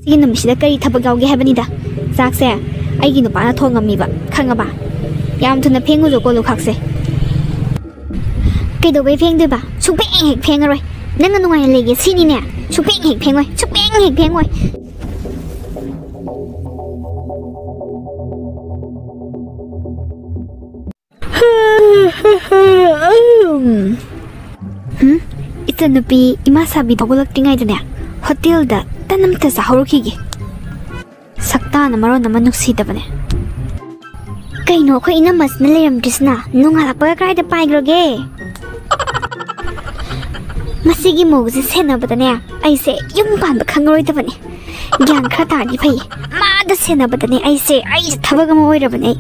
ꯁꯤꯒꯤ ꯅꯨꯃꯤꯠꯁꯤꯗ ꯀꯔꯤ ꯊꯕꯛ ꯌꯥꯎꯒꯦ ꯍꯥꯏꯕꯅꯤꯗ ꯆꯥꯛꯁꯦ ꯑꯩꯒꯤ ꯅꯨꯄꯥꯅ ꯊꯣꯡꯉꯝꯃꯤꯕ ꯈꯪꯉꯕ ꯌꯥꯝ ꯊꯨꯅ ꯐꯦꯡꯉꯨꯖꯣꯀꯣ ꯂꯨꯈꯥꯛꯁꯦ ꯀꯩꯗꯧꯕꯩ ꯐꯦꯡꯗꯣꯏꯕ ꯁꯨꯡꯐꯦꯡ ꯍꯦꯛ ꯐꯦꯡꯉꯔꯣꯏ ꯅꯪꯅ ꯅꯨꯡꯉꯥꯏꯅ ꯂꯩꯒꯦ ꯁꯤꯅꯤꯅꯦ ꯁꯨꯡꯐꯦꯡ ꯍꯦꯛ ꯐꯦꯡꯉꯣꯏ ꯁꯨꯡꯐꯦꯡ ꯍꯦꯛ ꯐꯦꯡꯉꯣꯏ 이찬누피 이마사비 덕을럭띵하이드네 호텔다 딴남타 사하우르키기 삭다나 마로나마 눅시다바네 그이노 코 이남마스나 레람드스나 농알아빠가 그라이드 빠이그러게 마시기 모그지 세나보다네 아이세 용반도 강로이다바네 양 크라다니 파이 마다 세나보다네 아이세 타바가 모이라바네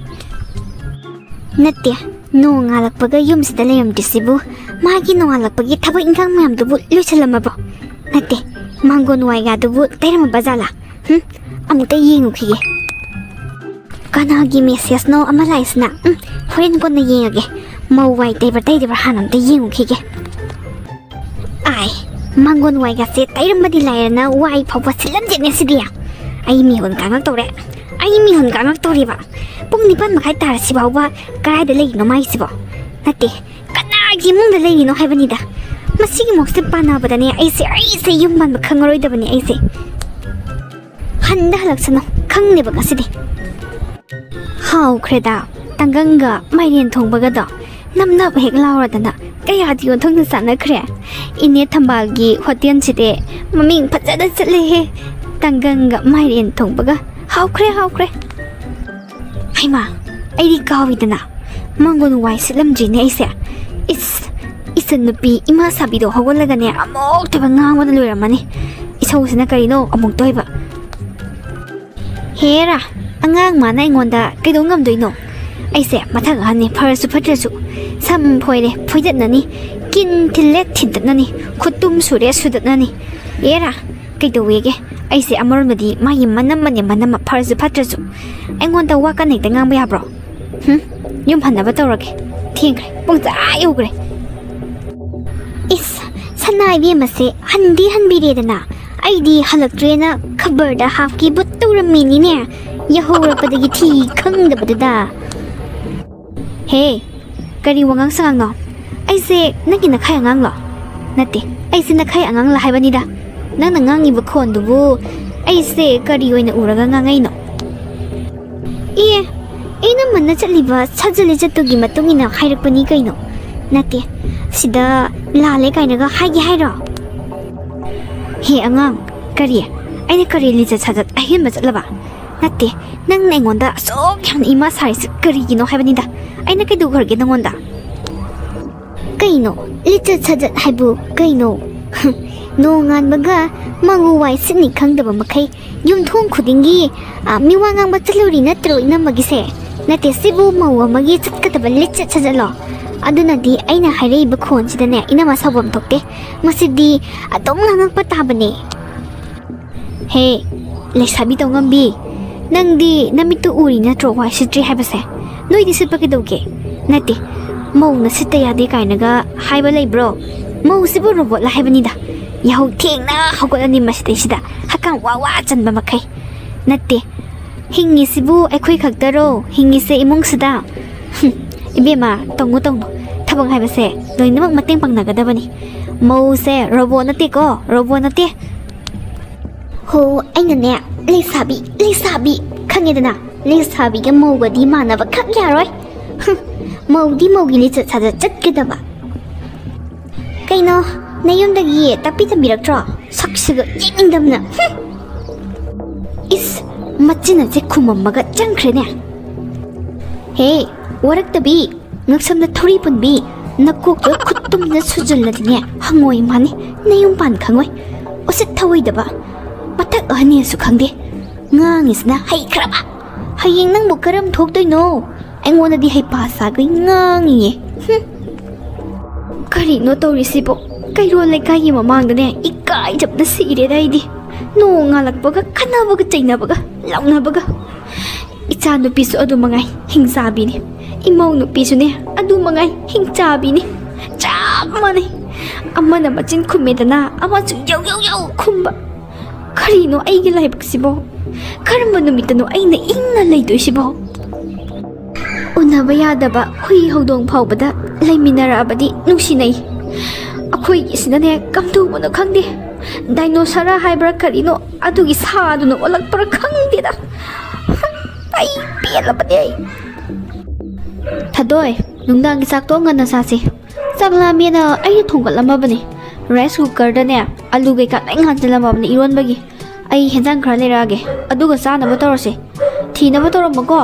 나띠 농알아빠가 юм시다 레람드시부 마기 농알아빠기 타바 인강 맘도부 루살라마보 나띠 망고 누아이가도부 때려마 바잘라 아무때 이행우키게 까나기 메시아스노 아말라이스나 호렌 건나 이행하게 마우와이 데이버 하남때 이행우키게 아이 망고 누아이가세 때려마디 라이나 와이 파파 슬람제네 시디야 아이 미혼 강악도래 아이 미혼 강악도리바 뽕니반 마카이 따라시바우바 까라이드 레이노 마이시보 나띠 까나기 몽다 레이노 하이바니다 마시기 목세 빠나보다네 아이세 юм반 마캉어로이다바니 아이세 한다 할락스노 강내바 가시디 하우크레다 당강가 마이리엔 통바가다 남나바 헥 라우라다나 까야디 온통나 싸나크레 이네 탐바기 호텔치데 마밍 파자다 찰레헤 당강가 마이리엔 통바가 하우크레 하이마 아이디 가위드나 망고는 와이 슬람지네 아이세 이찬누피 이마사비도 허골라가네 아목대바 ꯉꯥꯡꯕꯗ ꯂꯣꯏꯔꯝꯃꯅꯤ 이서우스나 까리노 아목도이바 헤라 안강 마나 이건다 그래도 ngam도이노 아이세 마타가 하니 파르수 파트르수 삼 포이레 포이듯나니 긴 틸레 틴듯나니 콧둠 수레 수듯나니 얘라 그래도 왜게 아이세 아무런데디 마이 만남마 파르수 파트르수 앵건다 와까네 때 ngam바 야브로 용 판나바 떠러게 팅그래 뽕자 요그래 이스 산나이비 마세 한디 한비리에다나 아이디 할락트레나 커버다 하프기 부뚜르미니네 야호르빠다기 티 컹다바다다 헤 까리 왕강 상강노 아이세 나기 나카이 앙앙로 나띠 아이세 나카이 앙앙라 하이바니다 나나 앙이부 콘두부 아이세 까리 오이나 우라가 앙아이노 예 이는 만나 찰리바 사절리 잣도기 마똥이나 하이락바니 까이노 나띠 시다 라레 까이나가 하이기 하이로 헤 앙앙 까리 아이나 까리 리자 찾았 아히마 짤라바 나띠 낭나 앵원다 쏙 양 이마 사이스 까리기노 하이바니다 아이나 까이도 거르게 낭원다 까이노 리자 찾았 하이부 까이노 노안바가 망우와이 스니 강다바 마카이 욤통 쿠딩기 미왕앙바 짤루리 나트로 이나마기세 나띠 시부 마우아마기 잣가다바 리자 찾았로 아두나디 아이나 하이레이바 콘치다네 이나마 사범 톡테 마시디 아동 낭앙빠 타바네 헤 레사비 동감비 낭디 나미뚜 우리 나트로 와이 시트리 하이바세 노이디 시빠게도게 나띠 모우나 시타야디 까이나가 하이바 레이브로 모우 시부 로봇라 하이바니다 야호 팅나 하고라니 마시데시다 하강 와와 짠바 마카이 나띠 힝이 시부 에코이 각다로 힝이세 이몽스다 이베마 똥고 타봉 하이바세 너희는 마땡 빵나가다바니 모우세 로봇 나띠고 로봇 나띠 호 아이나네 레사비 칸게드나 레사비가 모우가 디마나바 칸게아로이 모우디 모우기 리츠 찾아 짰게다바 까이노 내 용다기 딱비tam비락트로 석시가 예민담나 이스 맛지나제 구멍마가 짱크레네 헤이 와락다비 늑삼나 토리분비 나코가 콧dum나 수절라디네 항모이 마니 내용반 강와이 어세 타와이다바 마탁 아니에수 강데 ngang hay kraba hayeng nang mo karam thok doi no engona di hay pasa gai ngang ye kari no to risibo kai ro le kai mamang dane ikai jap na sire dai di no ngalak baga khana baga chaina baga launa baga icha no pisu adu mangai hingsa bi ni imau no pisu ne adu mangai hingcha bi ni chap mane amana machin khumedana ama chu yau khumba ꯀꯔꯤꯅꯣ ꯑꯩꯒꯤ ꯂꯥꯏꯕꯛꯁꯤꯕꯣ ꯀꯔꯝꯕ ꯅꯨꯃꯤꯠꯇꯅꯣ ꯑꯩꯅ ꯏꯪꯅ ꯂꯩꯗꯣꯏꯁꯤꯕꯣ ꯎꯅꯕ ꯌꯥꯗꯕ ꯍꯨꯏ ꯍꯧꯗꯣꯡ ꯐꯥꯎꯕꯗ ꯂꯩꯃꯤꯟꯅꯔꯛꯑꯕꯗꯤ ꯅꯨꯡꯁꯤꯅꯩ ꯑꯩꯈꯣꯏꯒꯤꯁꯤꯅꯅꯦ ꯀꯝꯗꯧꯕꯅꯣ ꯈꯪꯗꯦ ꯗꯥꯏꯅꯣꯁꯔ ꯍꯥꯏꯕ꯭ꯔꯥ ꯀꯔꯤꯅꯣ ꯑꯗꯨꯒꯤ ꯁꯥꯗꯨꯅ ꯑꯣꯜꯂꯛꯄ꯭ꯔꯥ ꯈꯪꯗꯦꯗ ꯑꯩ ꯄꯦꯜꯂꯕꯅꯦ ꯑꯩ ꯊꯗꯣꯏ ꯅꯨꯡꯗꯥꯡꯒꯤ ꯆꯥꯛꯇꯣ ꯉꯟꯅ ꯆꯥꯁꯤ ꯆꯥꯛ ꯂꯥꯝꯃꯦꯅ ꯑꯩꯅ ꯊꯣꯡꯒꯠꯂꯝꯃꯕꯅꯦ ꯔꯥꯏꯁ ꯀꯨꯀꯔꯗꯅꯦ ꯑꯂꯨ ꯀꯩꯀꯥ ꯂꯣꯏ ꯉꯥꯟꯁꯤꯜꯂꯝꯃꯕꯅꯦ ꯏꯔꯣꯟꯕꯒꯤ ꯑꯩ ꯍꯦꯟꯖꯥꯡ ꯈꯔ ꯂꯩꯔꯛꯑꯒꯦ ꯑꯗꯨꯒ ꯆꯥꯅꯕ ꯇꯧꯔꯁꯦ ꯊꯤꯅꯕ ꯇꯧꯔꯝꯃꯣꯀꯣ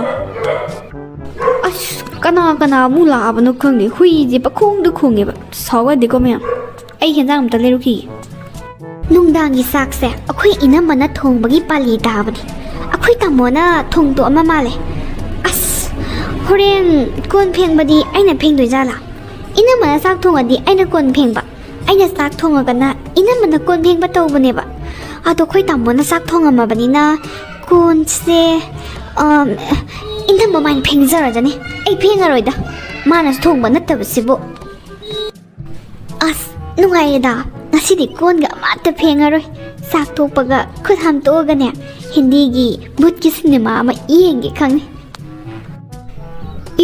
ꯑꯁ ꯀꯅꯥ ꯑꯃꯨꯛ ꯂꯥꯛꯑꯕꯅꯣ ꯈꯪꯗꯦ ꯍꯨꯏꯁꯦ ꯄꯈꯣꯡꯗ ꯈꯣꯡꯉꯦꯕ ꯁꯥꯎꯒꯗꯦꯀꯣ ꯃꯌꯥꯝ ꯑꯩ ꯍꯦꯟꯖꯥꯡ ꯑꯝꯇ ꯂꯩꯔꯨꯈꯤꯒꯦ ꯅꯨꯡꯗꯥꯡꯒꯤ ꯆꯥꯛꯁꯦ ꯑꯩꯈꯣꯏ ꯏꯅꯝꯃꯅ ꯊꯣꯡꯕꯒꯤ ꯄꯥꯂꯤ ꯇꯥꯕꯅꯤ ꯑꯩꯈꯣꯏ ꯇꯥꯃꯣꯅ ꯊꯣꯡꯗꯣꯛꯑꯝꯃ ꯃꯥꯜꯂꯦ ꯑꯁ ꯍꯣꯔꯦꯟ ꯀꯣꯟ ꯐꯦꯡꯕꯗꯤ ꯑꯩꯅ ꯐꯦꯡꯗꯣꯏꯖꯥꯠꯂꯥ ꯏꯅꯝꯃꯅ ꯆꯥꯛ ꯊꯣꯡꯉꯗꯤ ꯑꯩꯅ ꯀꯣꯟ ꯐꯦꯡꯕ ꯑꯩꯅ ꯆꯥꯛ ꯊꯣꯡꯉꯒꯅ ꯏꯅꯝꯃꯅ ꯀꯣꯟ ꯐꯦꯡꯕ ꯇꯧꯕꯅꯦꯕ ꯑꯗꯣ ꯑꯩꯈꯣꯏ ꯇꯥꯃꯣꯅ ꯆꯥꯛ ꯊꯣꯡꯉꯝꯃꯕꯅꯤ나 ꯀꯣꯟꯁꯦ ꯏꯅꯝꯃ ꯃꯥꯏꯅ ꯐꯦꯡꯖꯔꯖꯅꯤ ꯑꯩ ꯐꯦꯡꯉꯔꯣꯏꯗ ꯃꯥꯅꯁꯨ ꯊꯣꯡꯕ ꯅꯠꯇꯕꯁꯤꯕꯨ ꯑꯁ ꯅꯨꯡꯉꯥꯏꯔꯦꯗ ꯉꯁꯤꯗꯤ ꯀꯣꯟꯒ ꯑꯃꯠꯇ ꯐꯦꯡꯉꯔꯣꯏ ꯆꯥꯛ ꯇꯣꯛꯄꯒ ꯈꯨꯠ ꯍꯥꯝꯇꯣꯛꯑꯒꯅꯦ ꯍꯤꯟꯗꯤꯒꯤ ꯚꯨꯠꯀꯤ ꯁꯤꯅꯦꯃꯥ ꯑꯃ ꯌꯦꯡꯒꯦ ꯈꯪꯅꯤ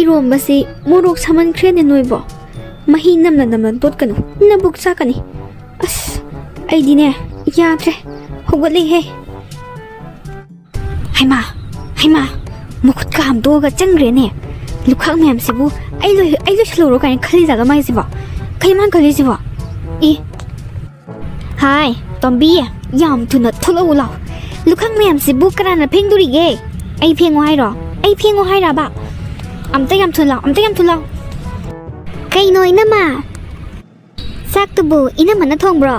ꯏꯔꯣꯝꯕꯁꯤ ꯃꯣꯔꯣꯛ ꯁꯥꯃꯟꯈ꯭ꯔꯦꯅꯦ ꯅꯣꯏꯕꯣ ꯃꯍꯤ ꯅꯝꯅ ꯇꯣꯠꯀꯅꯨ ꯅꯕꯨꯛ ꯆꯥꯛꯀꯅꯤ ꯑꯁ ꯑꯩꯗꯤꯅꯦ ꯌꯥꯗ꯭ꯔꯦ ꯍꯧꯒꯠꯂꯤꯍꯦ ꯍꯩꯃꯥ ꯃꯈꯨꯠꯀ ꯍꯥꯝꯗꯣꯛꯑꯒ ꯆꯪꯈ꯭ꯔꯦꯅꯦ ꯂꯨꯈꯥꯛ ꯃꯌꯥꯝꯁꯤꯕꯨ ꯑꯩ ꯂꯣꯏꯁꯤꯜꯂꯨꯔꯣ ꯀꯥꯏꯅ ꯈꯜꯂꯤꯖꯥꯠꯂ ꯃꯥꯏꯁꯤꯕꯣ ꯀꯩꯃꯥꯟ ꯈꯜꯂꯤꯁꯤꯕꯣ ꯍꯥꯏ ꯇꯣꯝꯕꯤ ꯌꯥꯝ ꯊꯨꯅ ꯊꯣꯛꯂꯛꯎ ꯂꯥꯎ ꯂꯨꯈꯥꯛ ꯃꯌꯥꯝꯁꯤꯕꯨ ꯀꯅꯥꯅ ꯐꯦꯡꯗꯣꯔꯤꯒꯦ ꯑꯩ ꯐꯦꯡꯉꯣ ꯍꯥꯏꯔꯣ ꯑꯩ ꯐꯦꯡꯉꯣ ꯍꯥꯏꯔꯕ ꯑꯝꯇ ꯌꯥꯝ ꯊꯨꯅ ꯂꯥꯎ ꯀꯩꯅꯣ ꯏꯅꯝꯃ ꯆꯥꯛꯇꯨꯕꯨ ꯏꯅꯝꯃꯅ ꯊꯣꯡꯕ꯭ꯔꯣ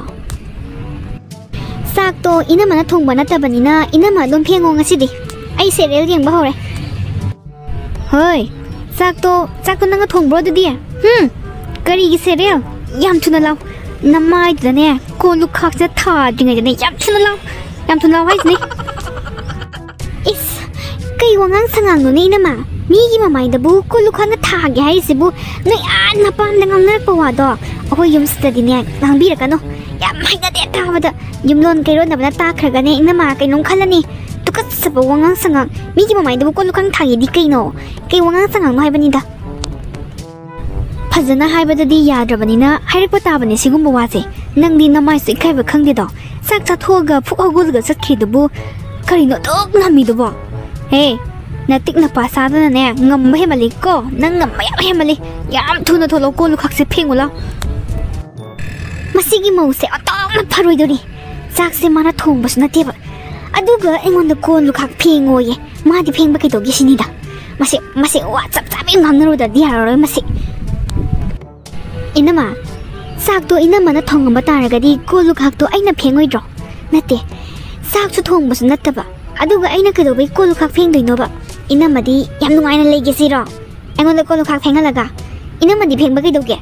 ꯆꯥꯛꯇꯣ ꯏꯅꯝꯃꯅ ꯊꯣꯡꯕ ꯅꯠꯇꯕꯅꯤꯅ ꯏꯅꯝꯃ ꯑꯗꯨꯝ ꯐꯦꯡꯉꯣ ꯉꯁꯤꯗꯤ ꯑꯩ ꯁꯦꯔꯤꯌꯦꯜ ꯌꯦꯡꯕ ꯍꯧꯔꯦ ꯍꯣꯏ ꯆꯥꯛꯇꯣ ꯅꯪꯅ ꯊꯣꯡꯕ꯭ꯔꯣ ꯑꯗꯨꯗꯤ ꯀꯔꯤꯒꯤ ꯁꯦꯔꯤꯌꯦꯜ ꯌꯥꯝ ꯊꯨꯅ ꯂꯥꯎ ꯅꯃꯥꯏꯗꯨꯗꯅꯦ ꯀꯣꯜ ꯂꯨꯈꯥꯛꯁꯦ ꯊꯥꯗ꯭ꯔꯤꯉꯩꯗꯅꯦ ꯌꯥꯝ ꯊꯨꯅ ꯂꯥꯎ ꯍꯥꯏꯁꯤꯅꯦ ꯏꯁ ꯀꯩ ꯋꯥꯉꯥꯡ ꯁꯉꯥꯡꯅꯣꯅꯦ ꯏꯅꯝꯃ ꯃꯤꯒꯤ ꯃꯃꯥꯏꯗꯕꯨ ꯀꯣꯜ ꯂꯨꯈꯥꯛꯅ ꯊꯥꯒꯦ ꯍꯥꯏꯔꯤꯁꯤꯕꯨ ꯅꯣꯏ ꯅꯄꯥꯝꯗ ꯉꯥꯡꯅꯔꯛꯄ ꯋꯥꯗꯣ ꯑꯩꯈꯣꯏ ꯌꯨꯝꯁꯤꯗꯗꯤꯅꯦ ꯉꯥꯡꯕꯤꯔꯛꯀꯅꯣ ꯌꯥꯝ ꯍꯩꯅꯗꯦ ꯇꯥꯕꯗ ꯌꯨꯝꯂꯣꯟ ꯀꯩꯔꯣꯟꯅꯕꯅ ꯇꯥꯈ꯭ꯔꯒꯅꯦ ꯏꯅꯝꯃ ꯀꯩꯅꯣꯝ ꯈꯜꯂꯅꯤ ꯇꯨꯀꯠꯆꯕ ꯋꯥꯉꯥꯡ ꯁꯉꯥꯡ ꯃꯤꯒꯤ ꯃꯃꯥꯏꯗꯕꯨ ꯀꯣꯜ ꯂꯨꯈꯥꯛ ꯊꯥꯒꯦꯗꯤ ꯀꯩꯅꯣ ꯀꯩ ꯋꯥꯉꯥꯡ ꯁꯉꯥꯡꯅꯣ ꯍꯥꯏꯕꯅꯤꯗ ꯐꯖꯅ ꯍꯥꯏꯕꯗꯗꯤ ꯌꯥꯗ꯭ꯔꯕꯅꯤꯅ ꯍꯥꯏꯔꯛꯄ ꯇꯥꯕꯅꯦ ꯁꯤꯒꯨꯝꯕ ꯋꯥꯁꯦ ꯅꯪꯗꯤ ꯅꯃꯥꯏꯁꯨ ꯏꯀꯥꯏꯕ ꯈꯪꯗꯦꯗꯣ ꯆꯥꯛ ꯆꯥꯊꯣꯛꯑꯒ ꯐꯨꯛ ꯍꯧꯒꯠꯂꯒ ꯆꯠꯈꯤꯗꯨꯕꯨ ꯀꯔꯤꯅꯣ ꯑꯗꯨꯛ ꯉꯝꯃꯤꯗꯨꯕꯣ ꯍꯦ ꯅꯇꯤꯛ ꯅꯄꯥ ꯆꯥꯗꯅꯅꯦ ꯉꯝꯕ ꯍꯦꯃꯜꯂꯤꯀꯣ ꯅꯪ ꯉꯝꯕ ꯌꯥꯝ ꯍꯦꯃꯜꯂꯤ ꯌꯥꯝ ꯊꯨꯅ ꯊꯣꯛꯂꯛꯑꯣ ꯀꯣꯜ ꯂꯨꯈꯥꯛꯁꯦ ꯐꯦꯡꯉꯨ ꯂꯥꯎ ꯃꯁꯤꯒꯤ ꯃꯧꯁꯦ ꯑꯣꯟꯊꯣꯛꯅ ꯐꯔꯣꯏꯗꯣꯔꯤ ꯆꯥꯛꯁꯦ ꯃꯥꯅ ꯊꯣꯡꯕꯁꯨ ꯅꯠꯇꯦꯕ ꯑꯗꯨꯒ ꯑꯩꯉꯣꯟꯗ ꯀꯣꯜ ꯂꯨꯈꯥꯛ ꯐꯦꯡꯉꯣꯌꯦ ꯃꯥꯗꯤ ꯐꯦꯡꯕ ꯀꯩꯗꯧꯒꯦ ꯁꯤꯅꯤꯗ ꯃꯁꯤ ꯋꯥ ꯆꯞ ꯆꯥꯕꯤ ꯉꯥꯡꯅꯔꯨꯗ꯭ꯔꯗꯤ ꯌꯥꯔꯔꯣꯏ ꯃꯁꯤ ꯏꯅꯝꯃ ꯆꯥꯛꯇꯣ ꯏꯅꯝꯃꯅ ꯊꯣꯡꯉꯝꯕ ꯇꯥꯔꯒꯗꯤ ꯀꯣꯜ ꯂꯨꯈꯥꯛꯇꯣ ꯑꯩꯅ ꯐꯦꯡꯉꯣꯏꯗ꯭ꯔꯣ ꯅꯠꯇꯦ ꯆꯥꯛꯁꯨ ꯊꯣꯡꯕꯁꯨ ꯅꯠꯇꯕ ꯑꯗꯨꯒ ꯑꯩꯅ ꯀꯩꯗꯧꯕꯩ ꯀꯣꯜ ꯂꯨꯈꯥꯛ ꯐꯦꯡꯗꯣꯏꯅꯣꯕ ꯏꯅꯝꯃꯗꯤ ꯌꯥꯝ ꯅꯨꯡꯉꯥꯏꯅ ꯂꯩꯒꯦ ꯁꯤꯔꯣ ꯑꯩꯉꯣꯟꯗ ꯀꯣꯜ ꯂꯨꯈꯥꯛ ꯐꯦꯡꯍꯜꯂꯒ ꯏꯅꯝꯃꯗꯤ ꯐꯦꯡꯕ ꯀꯩꯗꯧꯒꯦ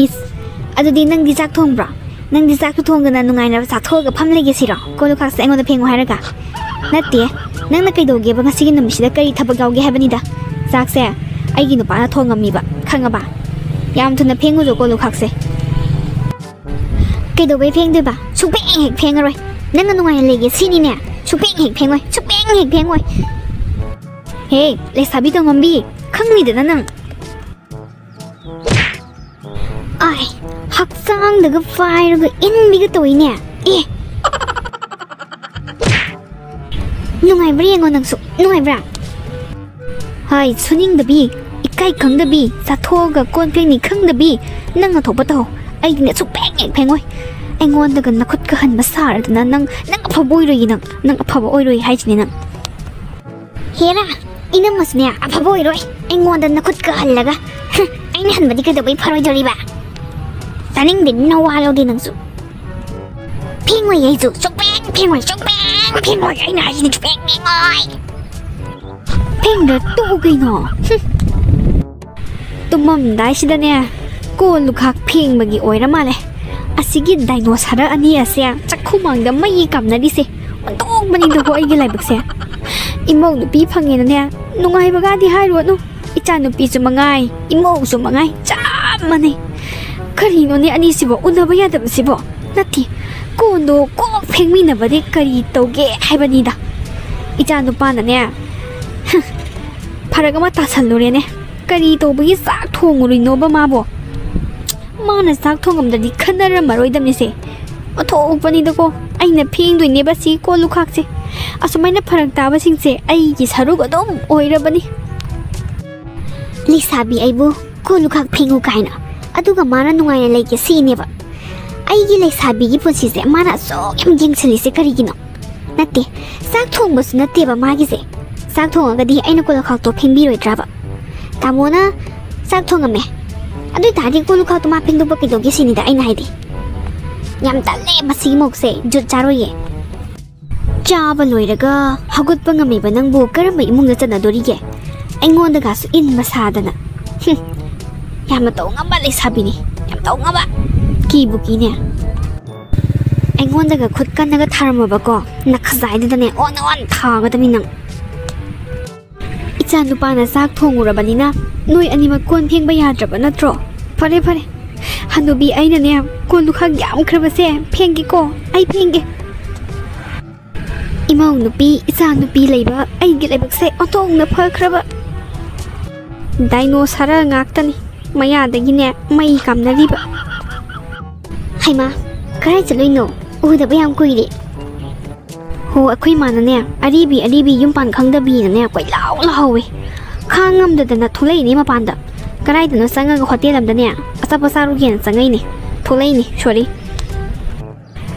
ꯏꯁ ꯑꯗꯨꯗꯤ ꯅꯪꯗꯤ ꯆꯥꯛ ꯊꯣꯡꯕ꯭ꯔꯣ ꯅꯪꯗꯤ ꯆꯥꯛꯁꯨ ꯊꯣꯡꯗꯅ ꯅꯨꯡꯉꯥꯏꯅ ꯆꯥꯊꯣꯛꯑꯒ ꯐꯝ ꯂꯩꯒꯦ ꯁꯤꯔꯣ ꯀꯣꯜ ꯂꯨꯈꯥꯛꯁꯦ ꯑꯩꯉꯣꯟꯗ ꯐꯦꯡꯉꯣ ꯍꯥꯏꯔꯒ ꯅꯠꯇꯦ ꯅꯪꯅ ꯀꯩꯗꯧꯒꯦꯕ ꯉꯁꯤꯒꯤ ꯅꯨꯃꯤꯠꯁꯤꯗ ꯀꯔꯤ ꯊꯕꯛ ꯌꯥꯎꯒꯦ ꯍꯥꯏꯕꯅꯤꯗ ꯆꯥꯛꯁꯦ ꯑꯩꯒꯤ ꯅꯨꯄꯥꯅ ꯊꯣꯡꯉꯝꯃꯤꯕ ꯈꯪꯉꯕ ꯌꯥꯝ ꯊꯨꯅ ꯐꯦꯡꯉꯨꯖꯣ ꯀꯣꯜ ꯂꯨꯈꯥꯛꯁꯦ ꯀꯩꯗꯧꯕꯩ ꯐꯦꯡꯗꯣꯏꯕ ꯁꯨꯡꯐꯦꯡ ꯍꯦꯛ ꯐꯦꯡꯉꯔꯣꯏ ꯅꯪꯅ ꯅꯨꯡꯉꯥꯏꯅ ꯂꯩꯒꯦ ꯁꯤꯅꯤꯅꯦ ꯁꯨꯡꯐꯦꯡ ꯍꯦꯛ ꯐꯦꯡꯉꯣꯏ ꯍꯦ ꯂꯩꯁꯥꯕꯤ ꯇꯧꯉꯝꯕꯤ ꯈꯪꯂꯤꯗꯅ ꯅꯪ ꯑꯥꯏ ꯍꯛꯆꯥꯡꯗꯒ ꯐꯥꯏꯔꯒ ꯏꯟꯕꯤꯒ ꯇꯧꯏꯅꯦ ꯅꯨꯡꯉꯥꯏꯕ꯭ꯔꯥ ꯌꯦꯡꯉꯣ ꯅꯪꯁꯨ ꯅꯨꯡꯉꯥꯏꯕ꯭ꯔꯥ ꯍꯥꯏ ꯁꯨꯅꯤꯡꯗꯕꯤ ꯏꯀꯥꯏ ꯈꯪꯗꯕꯤ ꯆꯥꯊꯣꯛꯑꯒ ꯀꯣꯟ ꯐꯦꯡꯅꯤ ꯈꯪꯗꯕꯤ ꯅꯪꯅ ꯊꯣꯛꯄ ꯇꯧ ꯑꯩꯗꯤꯅꯦ ꯁꯨꯡꯐꯦꯡ ꯍꯦꯛ ꯐꯦꯡꯉꯣꯏ ꯑꯩꯉꯣꯟꯗꯒ ꯅꯈꯨꯠꯀ ꯍꯟꯕ ꯁꯥꯔꯗꯅ ꯅꯪ ꯑꯐꯕ ꯑꯣꯏꯔꯣꯏꯌꯦ ꯅꯪ ꯑꯐꯕ ꯑꯣꯏꯔꯣꯏ ꯍꯥꯏꯁꯤꯅꯦ ꯅꯪ ꯍꯦꯔꯥ ꯏꯅꯝꯃꯁꯨꯅꯦ ꯑꯐꯕ ꯑꯣꯏꯔꯣꯏ ꯑꯩꯉꯣꯟꯗ ꯅꯈꯨꯠꯀ ꯍꯜꯂꯒ ꯑꯩꯅ ꯍꯟꯕꯗꯤ ꯀꯩꯗꯧꯕꯩ ꯐꯔꯣꯏꯗꯣꯔꯤꯕ ꯇꯥꯅꯤꯡꯗꯦ ꯅꯋꯥ ꯂꯧꯗꯦ ꯅꯪꯁꯨ ꯐꯦꯡꯉꯣꯏ ꯑꯩꯁꯨ ꯁꯨꯡꯐꯦꯡ ꯐꯦꯡꯉꯣꯏ ꯑꯩꯅ ꯍꯥꯏꯁꯤꯅꯤ ꯁꯨꯡꯐꯦꯡ ꯐꯦꯡꯉꯣꯏ ꯐꯦꯡꯗ꯭ꯔ ꯇꯣꯛꯎ ꯀꯩꯅꯣ ꯇꯨꯝꯃꯝꯗꯥꯏꯁꯤꯗꯅꯦ ꯀꯣꯜ ꯂꯨꯈꯥꯛ ꯐꯦꯡꯕꯒꯤ ꯑꯣꯏꯔ ꯃꯥꯜꯂꯦ ꯑꯁꯤꯒꯤ ꯗꯥꯏꯅꯣꯁꯔ ꯑꯅꯤ ꯑꯁꯦ ꯆꯥꯛꯈꯨꯃꯥꯡꯗ ꯃꯩ ꯀꯥꯝꯅꯔꯤꯁꯦ ꯑꯣꯟꯊꯣꯛꯄꯅꯤꯗꯀꯣ ꯑꯩꯒꯤ ꯂꯥꯏꯕꯛꯁꯦ ꯏꯃꯧ ꯅꯨꯄꯤ ꯐꯪꯉꯦꯅꯅꯦ ꯅꯨꯡꯉꯥꯏꯕꯒꯗꯤ ꯍꯥꯏꯔꯨꯔꯅꯨ ꯏꯆꯥ ꯅꯨꯄꯤꯁꯨ ꯃꯉꯥꯏ ꯏꯃꯧꯁꯨ ꯃꯉꯥꯏ ꯆꯞ ꯃꯥꯟꯅꯩ ꯀꯔꯤꯅꯣꯅꯦ ꯑꯅꯤꯁꯤꯕꯣ ꯎꯅꯕ ꯌꯥꯗꯕꯁꯤꯕꯣ ꯅꯠꯇꯦ ꯀꯣꯟꯗꯣ ꯀꯣꯛ ꯐꯦꯡꯃꯤꯟꯅꯕꯗꯤ ꯀꯔꯤ ꯇꯧꯒꯦ ꯍꯥꯏꯕꯅꯤꯗ ꯏꯆꯥ ꯅꯨꯄꯥꯅꯅꯦ ꯐꯔꯛ ꯑꯃ ꯇꯥꯁꯜꯂꯨꯔꯦꯅꯦ ꯀꯔꯤ ꯇꯧꯕꯒꯤ ꯆꯥꯛ ꯊꯣꯡꯉꯨꯔꯤꯅꯣꯕ ꯃꯥꯕꯣ ꯃꯥꯅ ꯆꯥꯛ ꯊꯣꯡꯉꯝꯗ꯭ꯔꯗꯤ ꯈꯟꯅꯔꯝꯃꯔꯣꯏꯗꯕꯅꯤꯁꯦ ꯑꯣꯟꯊꯣꯛꯄꯅꯤꯗꯀꯣ ꯑꯩꯅ ꯐꯦꯡꯗꯣꯏꯅꯦꯕ ꯁꯤ ꯀꯣꯜ ꯂꯨꯈꯥꯛꯁꯦ ꯑꯁꯨꯃꯥꯏꯅ ꯐꯔꯛ ꯇꯥꯕꯁꯤꯡꯁꯦ ꯑꯩꯒꯤ ꯁꯔꯨꯛ ꯑꯗꯨꯝ ꯑꯣꯏꯔꯕꯅꯤ ꯂꯩꯁꯥꯕꯤ ꯑꯩꯕꯨ ꯀꯣꯜ ꯂꯨꯈꯥꯛ ꯐꯦꯡꯉꯨ ꯀꯥꯏꯅ ꯑꯗꯨꯒ ꯃꯥꯅ ꯅꯨꯡꯉꯥꯏꯅ ꯂꯩꯒꯦ ꯁꯤꯅꯦꯕ ꯑꯩꯒꯤ ꯂꯩꯁꯥꯕꯤꯒꯤ ꯄꯨꯟꯁꯤꯁꯦ ꯃꯥꯅ ꯑꯁꯨꯛ ꯌꯥꯝ ꯌꯦꯡꯁꯤꯜꯂꯤꯁꯦ ꯀꯔꯤꯒꯤꯅꯣ ꯅꯠꯇꯦ ꯆꯥꯛ ꯊꯣꯡꯕꯁꯨ ꯅꯠꯇꯦꯕ ꯃꯥꯒꯤꯁꯦ ꯆꯥꯛ ꯊꯣꯡꯉꯒꯗꯤ ꯑꯩꯅ ꯀꯣꯜ ꯂꯨꯈꯥꯛꯇꯣ ꯐꯦꯡꯕꯤꯔꯣꯏꯗ꯭ꯔꯕ ꯇꯥꯃꯣꯅ ꯆꯥꯛ ꯊꯣꯡꯉꯝꯃꯦ ꯑꯗꯨ ꯑꯣꯏꯇꯥꯔꯗꯤ ꯀꯣꯜ ꯂꯨꯈꯥꯛꯇꯣ ꯃꯥ ꯐꯦꯡꯗꯣꯛꯄ ꯀꯩꯗꯧꯒꯦ ꯁꯤꯅꯤꯗ ꯑꯩꯅ ꯍꯥꯏꯗꯤ ꯌꯥꯝ ꯇꯜꯂꯦ ꯃꯁꯤꯒꯤ ꯃꯧꯁꯦ ꯖꯨꯠ ꯆꯥꯔꯣꯏꯌꯦ ꯆꯥꯕ ꯂꯣꯏꯔꯒ ꯍꯧꯒꯠꯄ ꯉꯝꯃꯤꯕ ꯅꯪꯕꯨ ꯀꯔꯝꯕ ꯏꯃꯨꯡꯗ ꯆꯠꯅꯗꯣꯔꯤꯒꯦ ꯑꯩꯉꯣꯟꯗꯒꯁꯨ ꯏꯟꯕ ꯁꯥꯗꯅ ꯌꯥꯝꯅ ꯇꯧ ꯉꯝꯕ ꯂꯩꯁꯥꯕꯤꯅꯤ ꯌꯥꯝ ꯇꯧ ꯉꯝꯕ ꯀꯤꯕꯨ ꯀꯤꯅꯦ ꯑꯩꯉꯣꯟꯗꯒ ꯈꯨꯠ ꯀꯟꯅꯒ ꯊꯥꯔꯝꯃꯕꯀꯣ ꯅꯈꯖꯥꯏꯗꯨꯗꯅꯦ ꯑꯣꯟ ꯊꯥꯒꯗꯕꯅꯤ ꯅꯪ ꯏꯆꯥ ꯅꯨꯄꯥꯅ ꯆꯥꯛ ꯊꯣꯡꯉꯨꯔꯕꯅꯤꯅ ꯅꯣꯏ ꯑꯅꯤꯃꯛ ꯀꯣꯟ ꯐꯦꯡꯕ ꯌꯥꯗ꯭ꯔꯕ ꯅꯠꯇ꯭ꯔꯣ ꯐꯔꯦ ꯐꯔꯦ ꯍꯅꯨꯕꯤ ꯑꯩꯅꯅꯦ ꯀꯣꯟ ꯂꯨꯈꯥꯛ ꯌꯥꯝꯈ꯭ꯔꯕꯁꯦ ꯐꯦꯡꯒꯦꯀꯣ ꯑꯩ ꯐꯦꯡꯒꯦ ꯏꯃꯧ ꯅꯨꯄꯤ ꯏꯆꯥ ꯅꯨꯄꯤ ꯂꯩꯕ ꯑꯩꯒꯤ ꯂꯥꯏꯕꯛꯁꯦ ꯑꯣꯟꯊꯣꯛꯅ ꯐꯈ꯭ꯔꯕ ꯗꯥꯏꯅꯣꯁꯔ ꯉꯥꯛꯇꯅꯤ ꯃꯌꯥꯗꯒꯤꯅꯦ ꯃꯩ ꯀꯥꯝꯅꯔꯤꯕ ꯍꯩꯃꯥ ꯀꯔꯥꯏ ꯆꯠꯂꯣꯏꯅꯣ ꯎꯗꯕ ꯌꯥꯝ ꯀꯨꯏꯔꯦ ꯍꯣ ꯑꯩꯈꯣꯏ ꯃꯥꯅꯅꯦ ꯑꯔꯤꯕꯤ ꯌꯨꯝꯄꯥꯟ ꯈꯪꯗꯕꯤꯅꯅꯦ ꯀꯣꯏꯂꯥꯎ ꯂꯥꯎꯋꯦ ꯈꯥꯡ ꯉꯝꯗꯗꯅ ꯊꯣꯛꯂꯛꯏꯅꯦ ꯃꯄꯥꯟꯗ ꯀꯗꯥꯏꯗꯅꯣ ꯆꯪꯉꯒ ꯍꯣꯇꯦꯜ ꯑꯃꯗꯅꯦ ꯑꯆꯥꯄꯣꯠ ꯆꯥꯔꯨꯒꯦꯅ ꯆꯪꯉꯛꯏꯅꯦ ꯊꯣꯛꯂꯛꯏꯅꯦ ꯁꯣꯔꯤ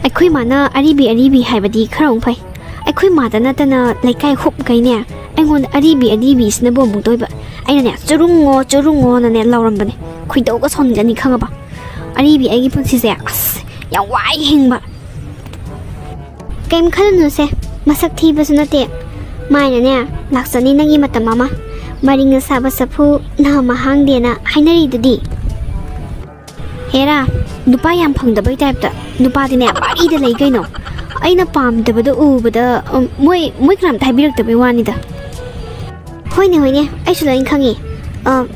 ꯑꯩꯈꯣꯏ ꯃꯥꯅ ꯑꯔꯤꯕꯤ ꯍꯥꯏꯕꯗꯤ ꯈꯔ ꯑꯃꯨꯛ ꯐꯩ ꯑꯩꯈꯣꯏ ꯃꯥꯗ ꯅꯠꯇꯅ ꯂꯩꯀꯥꯏ ꯍꯨꯞꯈꯩꯅꯦ ꯑꯩꯉꯣꯟꯗ ꯑꯔꯤꯕꯤꯁꯤꯅꯕꯨ ꯑꯃꯨꯛ ꯇꯣꯏꯕ ꯑꯩꯅꯅꯦ ꯆꯨꯔꯨꯡꯉꯣꯅꯅꯦ ꯂꯥꯎꯔꯝꯕꯅꯦ ꯈꯣꯏꯗꯧꯒ ꯁꯥꯎꯅꯤꯡꯒꯅꯤ ꯈꯪꯉꯕ ꯑꯔꯤꯕꯤ ꯑꯩꯒꯤ ꯄꯨꯟꯁꯤꯁꯦ ꯑꯁ ꯌꯥꯝ ꯋꯥꯏ ꯍꯤꯡꯕ ꯀꯩꯝ ꯈꯜꯂꯨꯅꯨꯁꯦ ꯃꯁꯛ ꯊꯤꯕꯁꯨ ꯅꯠꯇꯦ ꯃꯥꯏꯅꯅꯦ ꯂꯥꯛꯆꯅꯤ ꯅꯪꯒꯤ ꯃꯇꯝ ꯑꯃ ꯃꯔꯤꯡꯅ ꯁꯥꯕ ꯆꯐꯨ ꯅꯥꯝꯃ ꯍꯥꯡꯗꯦꯅ ꯍꯥꯏꯅꯔꯤꯗꯨꯗꯤ ꯍꯦꯔꯥ ꯅꯨꯄꯥ ꯌꯥꯝ ꯐꯪꯗꯕꯩ ꯇꯥꯏꯞꯇ ꯅꯨꯄꯥꯗꯤꯅꯦ ꯕꯥꯔꯤꯗ ꯂꯩ ꯀꯩꯅꯣ ꯑꯩꯅ ꯄꯥꯝꯗꯕꯗꯣ ꯎꯕꯗ ꯃꯣꯏ ꯀꯅꯥꯝꯇ ꯍꯥꯏꯕꯤꯔꯛꯇꯕꯩ ꯋꯥꯅꯤꯗ ꯍꯣꯏꯅꯦ ꯑꯩꯁꯨ ꯂꯣꯏꯅ ꯈꯪꯉꯤ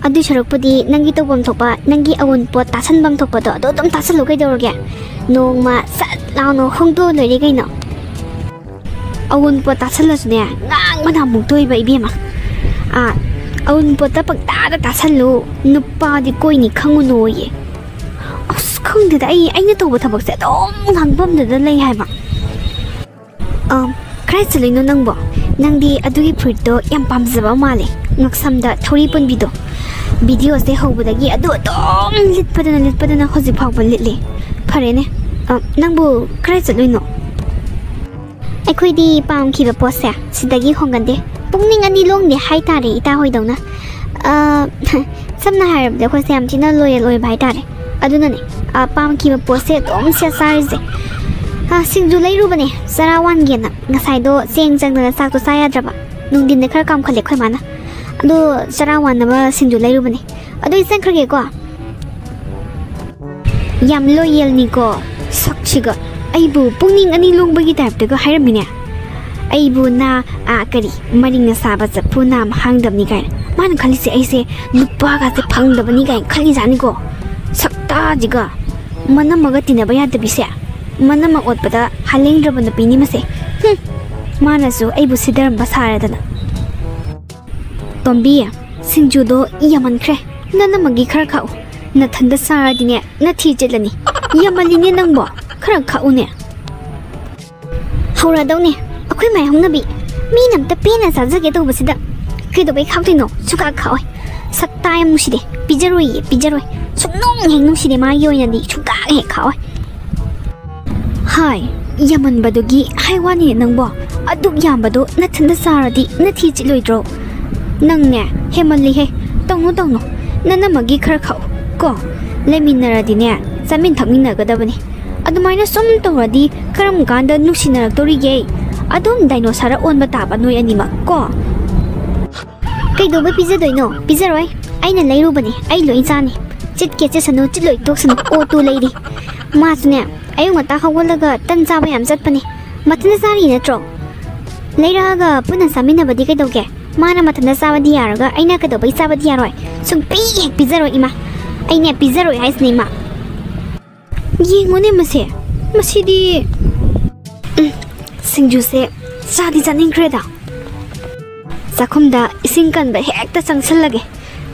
ꯑꯗꯨꯏ ꯁꯔꯨꯛꯄꯨꯗꯤ ꯅꯪꯒꯤ ꯇꯧꯐꯝ ꯊꯣꯛꯄ ꯅꯪꯒꯤ ꯑꯑꯣꯟꯄꯣꯠ ꯇꯥꯁꯟꯐꯝ ꯊꯣꯛꯄꯗꯣ ꯑꯗꯣ ꯑꯗꯨꯝ ꯇꯥꯁꯜꯂꯨ ꯀꯩꯗꯧꯔꯒꯦ ꯅꯣꯡꯃ ꯁꯠ ꯂꯥꯎꯅ ꯍꯣꯡꯗꯣꯛꯑ ꯂꯣꯏꯔꯦ ꯀꯩꯅꯣ ꯑꯑꯣꯟꯄꯣꯠ ꯇꯥꯁꯜꯂꯁꯨꯅꯦ ꯉꯥꯡꯕꯅ ꯑꯃꯨꯛ ꯇꯣꯏꯕ ꯏꯕꯦꯝꯃ ꯑꯑꯣꯟꯄꯣꯠꯇ ꯄꯪꯇꯥꯗ ꯇꯥꯁꯜꯂꯨ ꯅꯨꯄꯥꯗꯤ ꯀꯣꯏꯅꯤ ꯈꯪꯉꯨꯅꯣꯌꯦ ꯑꯁ ꯈꯪꯗꯦꯗ ꯑꯩꯅ ꯇꯧꯕ ꯊꯕꯛꯁꯦ ꯑꯗꯨꯝ ꯉꯥꯡꯐꯝꯗꯨꯗ ꯂꯩ ꯍꯥꯏꯕ ꯀꯔꯥꯏ ꯆꯠꯂꯤꯅꯣ ꯅꯪꯕꯣ ꯅꯪꯗꯤ ꯑꯗꯨꯒꯤ ꯐꯨꯔꯤꯠꯇꯣ ꯌꯥꯝ ꯄꯥꯝꯖꯕ ꯃꯥꯜꯂꯦ ꯉꯛꯁꯝꯗ ꯊꯧꯔꯤ ꯄꯨꯟꯕꯤꯗꯣ ꯚꯤꯗꯤꯑꯣꯁꯦ ꯍꯧꯕꯗꯒꯤ ꯑꯗꯨ ꯑꯗꯨꯝ ꯂꯤꯠꯄꯗꯅ ꯍꯧꯖꯤꯛ ꯐꯥꯎꯕ ꯂꯤꯠꯂꯤ ꯐꯔꯦꯅꯦ ꯅꯪꯕꯨ ꯀꯔꯥꯏ ꯆꯠꯂꯣꯏꯅꯣ ꯑꯩꯈꯣꯏꯗꯤ ꯄꯥꯝꯈꯤꯕ ꯄꯣꯠꯁꯦ ꯁꯤꯗꯒꯤ ꯍꯣꯡꯒꯟꯗꯦ ꯄꯨꯛꯅꯤꯡ ꯑꯅꯤ ꯂꯣꯡꯗꯦ ꯍꯥꯏꯇꯥꯔꯦ ꯏꯇꯥ ꯍꯣꯏꯗꯧꯅ ꯁꯝꯅ ꯍꯥꯏꯔꯕꯗ ꯑꯩꯈꯣꯏꯁꯦ ꯌꯥꯝ ꯊꯤꯅ ꯂꯣꯌꯦꯜ ꯑꯣꯏꯕ ꯍꯥꯏꯇꯥꯔꯦ ꯑꯗꯨꯅꯅꯦ ꯄꯥꯝꯈꯤꯕ ꯄꯣꯠꯁꯦ ꯑꯗꯨꯝ ꯆꯥꯔꯤꯁꯦ ꯁꯤꯡꯖꯨ ꯂꯩꯔꯨꯕꯅꯦ ꯆꯔꯥ ꯋꯥꯟꯒꯦꯅ ꯉꯁꯥꯏꯗꯣ ꯆꯦꯡ ꯆꯪꯗꯅ ꯆꯥꯛꯇꯣ ꯆꯥ ꯌꯥꯗ꯭ꯔꯕ ꯅꯨꯡꯊꯤꯟꯗ ꯈꯔ ꯀꯥꯝꯈꯠꯂꯦ ꯑꯩꯈꯣꯏ ꯃꯥꯅ ꯑꯗꯣ ꯆꯔꯥ ꯋꯥꯟꯅꯕ ꯁꯤꯡꯖꯨ ꯂꯩꯔꯨꯕꯅꯦ ꯑꯗꯣ ꯑꯩ ꯆꯪꯈ꯭ꯔꯒꯦꯀꯣ ꯌꯥꯝ ꯂꯣꯌꯦꯜꯅꯤꯀꯣ ꯁꯛꯁꯤꯒ ꯑꯩꯕꯨ ꯄꯨꯛꯅꯤꯡ ꯑꯅꯤ ꯂꯣꯡꯕꯒꯤ ꯇꯥꯏꯞꯇꯒ ꯍꯥꯏꯔꯝꯃꯤꯅꯦ ꯑꯩꯕꯨ ꯀꯔꯤ ꯃꯔꯤꯡꯅ ꯁꯥꯕ ꯆꯐꯨ ꯅꯥꯝ ꯍꯥꯡꯗꯕꯅꯤ ꯀꯥꯏꯅ ꯃꯥꯅ ꯈꯜꯂꯤꯁꯦ ꯑꯩꯁꯦ ꯅꯨꯄꯥꯒꯁꯦ ꯐꯪꯗꯕꯅꯤ ꯀꯥꯏꯅ ꯈꯜꯂꯤꯖꯥꯠꯅꯤꯀꯣ ꯁꯛꯇꯥꯁꯤꯒ ꯃꯅꯝꯃꯒ ꯇꯤꯟꯅꯕ ꯌꯥꯗꯕꯤꯁꯦ ꯃꯅꯝꯃ ꯑꯣꯠꯄꯗ ꯍꯥꯂꯦꯡꯗ꯭ꯔꯕ ꯅꯨꯄꯤꯅꯤ ꯃꯁꯦ ꯃꯥꯅꯁꯨ ꯑꯩꯕꯨ ꯁꯤꯗꯔꯝꯕ ꯁꯥꯔꯗꯅ ꯇꯣꯝꯕꯤ ꯁꯤꯡꯖꯨꯗꯣ ꯌꯥꯝꯃꯟꯈ꯭ꯔꯦ ꯅꯅꯝꯃꯒꯤ ꯈꯔ ꯈꯥꯛꯎ ꯅꯊꯟꯗ ꯆꯥꯔꯗꯤꯅꯦ ꯅꯊꯤ ꯆꯤꯠꯂꯅꯤ ꯌꯥꯝꯃꯜꯂꯤꯅꯦ ꯅꯪꯕꯣ ꯈꯔ ꯈꯥꯛꯎꯅꯦ ꯍꯧꯔꯗꯧꯅꯦ ꯑꯩꯈꯣꯏ ꯃꯥꯏꯍꯧꯅꯕꯤ ꯃꯤꯅ ꯑꯝꯇ ꯄꯦꯟꯅ ꯆꯥꯖꯒꯦ ꯇꯧꯕꯁꯤꯗ ꯀꯩꯗꯧꯕꯩ ꯈꯥꯛꯇꯣꯏꯅꯣ ꯁꯨꯛꯈꯥꯛ ꯈꯥꯛꯑꯣꯏ ꯁꯛꯇꯥ ꯌꯥꯝ ꯅꯨꯡꯁꯤꯗꯦ ꯄꯤꯖꯔꯣꯏ ꯁꯨꯛꯅꯨꯡ ꯍꯦꯛ ꯅꯨꯡꯁꯤꯗꯦ ꯃꯥꯒꯤ ꯑꯣꯏꯅꯗꯤ ꯁꯨꯛꯈꯥꯛ ꯍꯦꯛ ꯈꯥꯛꯑꯣꯏ ꯍꯥꯏ ꯌꯥꯝꯃꯟꯕꯗꯨꯒꯤ ꯍꯥꯏ ꯋꯥꯅꯤꯅꯦ ꯅꯪꯕꯣ ꯑꯗꯨꯛ ꯌꯥꯝꯕꯗꯣ ꯅꯊꯟꯗ ꯆꯥꯔꯗꯤ ꯅꯊꯤ ꯆꯤꯠꯂꯣꯏꯗ꯭ꯔꯣ ꯅꯪꯅꯦ ꯍꯦꯃꯜꯂꯤꯍꯦ ꯇꯧꯅꯨ ꯅꯅꯝꯃꯒꯤ ꯈꯔ ꯈꯥꯛꯎ ꯀꯣ ꯂꯩꯃꯤꯟꯅꯔꯗꯤꯅꯦ ꯆꯥꯃꯤꯟ ꯊꯛꯃꯤꯟꯅꯒꯗꯕꯅꯤ ꯑꯗꯨꯃꯥꯏꯅ ꯁꯨꯝ ꯇꯧꯔꯗꯤ ꯀꯔꯝ ꯀꯥꯟꯗ ꯅꯨꯡꯁꯤꯅꯔꯛꯇꯣꯔꯤꯒꯦ ꯑꯗꯨꯝ ꯗꯥꯏꯅꯣꯁꯔ ꯑꯣꯟꯕ ꯇꯥꯕ ꯅꯣꯏ ꯑꯅꯤꯃꯛ ꯀꯣ ꯀꯩꯗꯧꯕꯩ ꯄꯤꯖꯗꯣꯏꯅꯣ ꯄꯤꯖꯔꯣꯏ ꯑꯩꯅ ꯂꯩꯔꯨꯕꯅꯤ ꯑꯩ ꯂꯣꯏ ꯆꯥꯅꯤ ꯆꯤꯠꯀꯦ ꯆꯤꯠꯁꯅꯨ ꯆꯤꯠꯂꯣꯏ ꯇꯣꯛꯁꯅꯨ ꯑꯣꯇꯨ ꯂꯩꯔꯤ ꯃꯥꯁꯨꯅꯦ ꯑꯌꯨꯛ ꯉꯟꯇꯥ ꯍꯧꯒꯠꯂꯒ ꯇꯟ ꯆꯥꯕ ꯌꯥꯝ ꯆꯠꯄꯅꯦ ꯃꯊꯟꯇ ꯆꯥꯔꯤ ꯅꯠꯇ꯭ꯔꯣ ꯂꯩꯔꯛꯑꯒ ꯄꯨꯟꯅ ꯆꯥꯃꯤꯟꯅꯕꯗꯤ ꯀꯩꯗꯧꯒꯦ ꯃꯥꯅ ꯃꯊꯟꯇ ꯆꯥꯕꯗꯤ ꯌꯥꯔꯒ ꯑꯩꯅ ꯀꯩꯗꯧꯕꯩ ꯆꯥꯕꯗꯤ ꯌꯥꯔꯣꯏ ꯁꯨꯡꯄꯤ ꯍꯦꯛ ꯄꯤꯖꯔꯣꯏ ꯏꯃꯥ ꯑꯩꯅꯦ ꯄꯤꯖꯔꯣꯏ ꯍꯥꯏꯁꯤꯅꯦ ꯏꯃꯥ ꯌꯦꯡꯉꯨꯅꯦ ꯃꯁꯦ Masidi Singjuse Sadi Janing Kreda Sakumda Isinkan by Hector Sansalage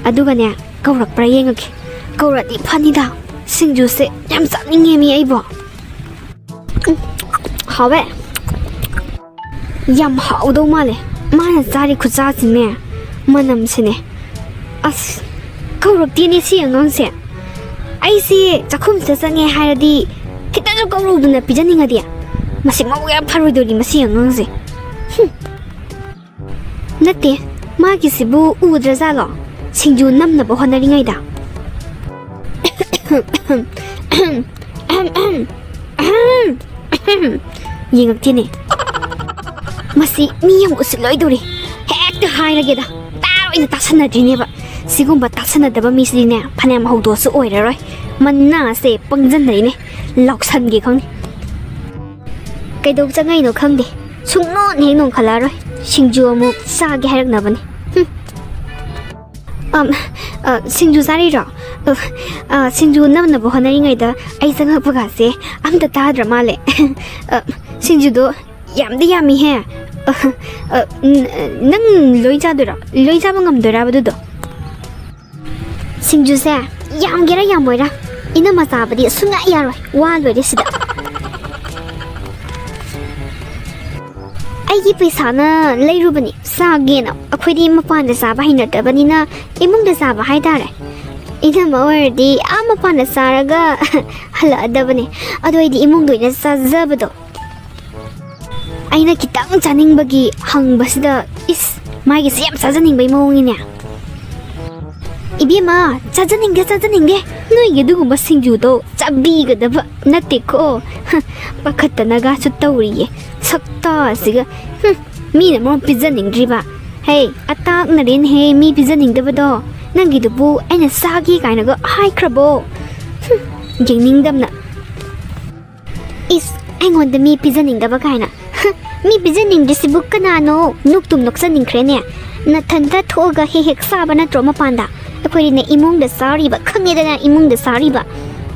Adugania Gaurak Prayangaki Gaurati Panida Singjuse Yam Saning me abo How Yam how do male Mana Zari Kuzazine Manam Sine As Gaurak Dinisi and Nonse I see Zakum Sasane Haradi Kita go road in the pigeoning idea. Massimo Parodori Massi and Nonze. Nati, Markisibu Udrazalo, Sinju Namnabo Honoring Ida. Ying of Tini Massi, me was loidory. Heck the high together. Down in the Tassana Geneva. Sigumba Tassana the Bamisina, Panama Hodos Oiler. Mana say Pongzanine. Locks han gi khong kai dok changai no khang de sung no ne no khala ro singju mu sa gi harak na bani singju sari ro singju nam na bo hanai ngai da ai sanga phaga se am ta ta drama le singju do yam de yami he nang loi cha do loi cha bangam do ra ba do singju se yam gera yam moi ra Ina masabadi sunga yaro wan lo disida Ai gi paisa na leirubani sa gena akhodi mapan da saba hina tabani na imung da saba haidare ina mawardi amapan da saraga hala adabani adoi di imung do ina sa zabado aina kitang chaning bagi hang basida is mai gi siam sa janing bai mong ina Ibima, Chajaning, no, you do but sing you though, Chabi, the Natiko, Bakatanaga to Tori, Sakta, Siga, me the more pigeoning driba. Hey, attack Nadin, hey, me pigeoning the door, Nangi the boo, and a sagi kind of high crabo. Gaining them. Is hang on the me pigeoning the bacana. Me pigeoning this book canano, Noctum Noxaning crania, Natanda Toga, he hexabana drama panda. Putting the imung the sorry but come near the imung the sorry but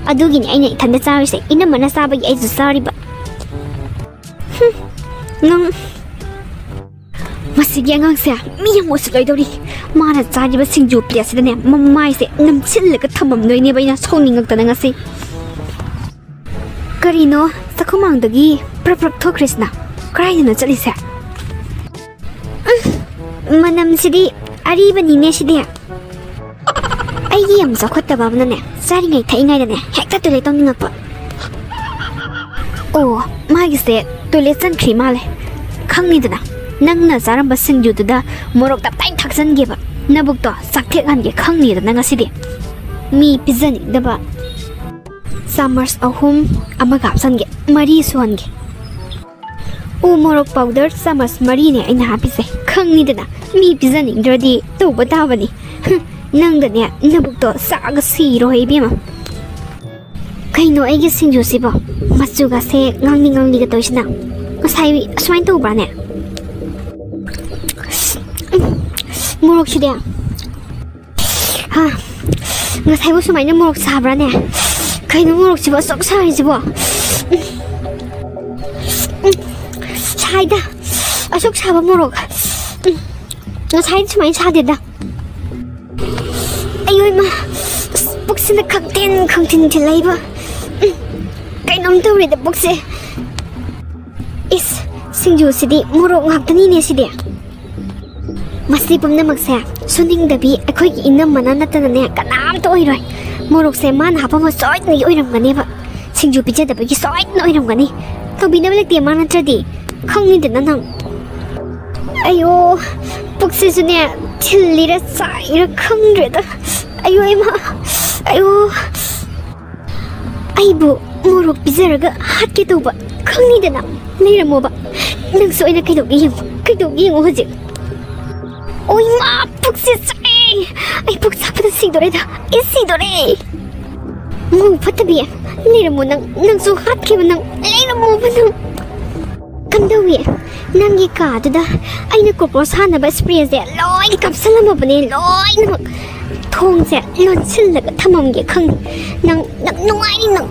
a dugin any tanda sorry say in a manasaba is sorry but no Masigang say me was lady Mana Sadi was sing you place the name Mamma say Nam chill like a tumum no never in a soning of the Nangasi Carino Sakumang the gi Praprak Krishna crying in a Jalisa Manam Sidi Ariba Nineshi I am so quite above the net, starting a tiny night and hector to let on the pot. Oh, my said to listen Krimale. Come in the Nanga Zaramba send you to the more of the time tax and give up. Nabukto, Sakti and get come near the Nanga City. Me pizzani the bar. Summers of whom Amagap Sange, Marie Swange. Oh, more of powder, Summers Marina in happy say. Come near the me pizzani dirty, to Batavani. Nang the net, Nabukto, Saga sea rohibima. Kaino egg sing you sibo. Matsuga say, Nanging only the toys now. As I swine to brane. Moroxida. Ha. As I was my Morox Sabrane. Kaino Moroxi was so sizable. Chida. I shook Saba Morok. As I to my chadida. Ayun, books in the content to labor. I don't do read the books. Is Singju City, Moro Haptani City. Must sleep on the Maxa, sounding the bee a quick in the mananatan and neck, and I'm to Oi. Moro say man half of a sort in the Oiram Ganeva. Singju Picha the big sort no Oiram Gani. To be never like the Manatadi. Come in the Nanang. Ayo, books is near till little side, 100. Ayo, Aibu, Moro Pizarga, hot get over. Come in the now. Later, Moba. Look so in a kid of game. Kid of game was it? Oh, ma, books is I booked up the Sidoretta. Is Sidore? Move for the beer. Later, Monang, not so hot given them. Later, move. Come down here. Nangi ka to the I know Corpus Hana by Sprees there. Loin Capsalam of an loin. Tongue said, Lord Silk, Tamam get hung. No, I know.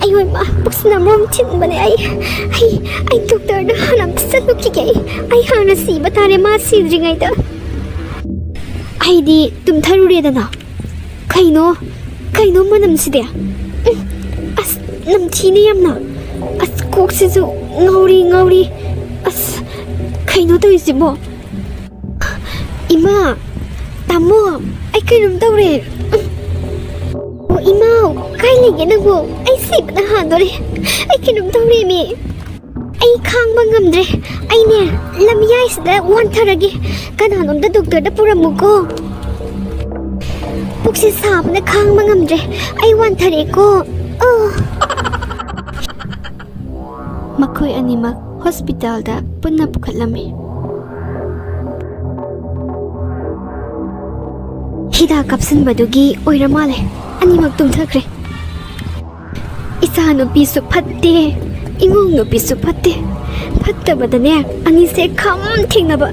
ai oi ma buksna mom chin bane ai doctor da hanam salu ki gai ai hana si batare ma si dringai da ai di tum tharu re da na kaino manam si de as nam chi ne yam na as kok si ju ngauri as kaino to isi bo ima tamo ai kainum tawre o ima kai le ge na bo ai si na ha dore ai kainum tawre mi ai khang ba ngamdre ai ne lam yai sida wan tharagi kananom da doctor da puramu ko puksi sab na khang ba ngamdre ai wan thare ko makhoi animak hospital da punna pukhatlami hida kapsan badugi oiramale animak tumthakre isa no bisu phatte ingong no bisu phatte phatta badane ani se kham thingnaba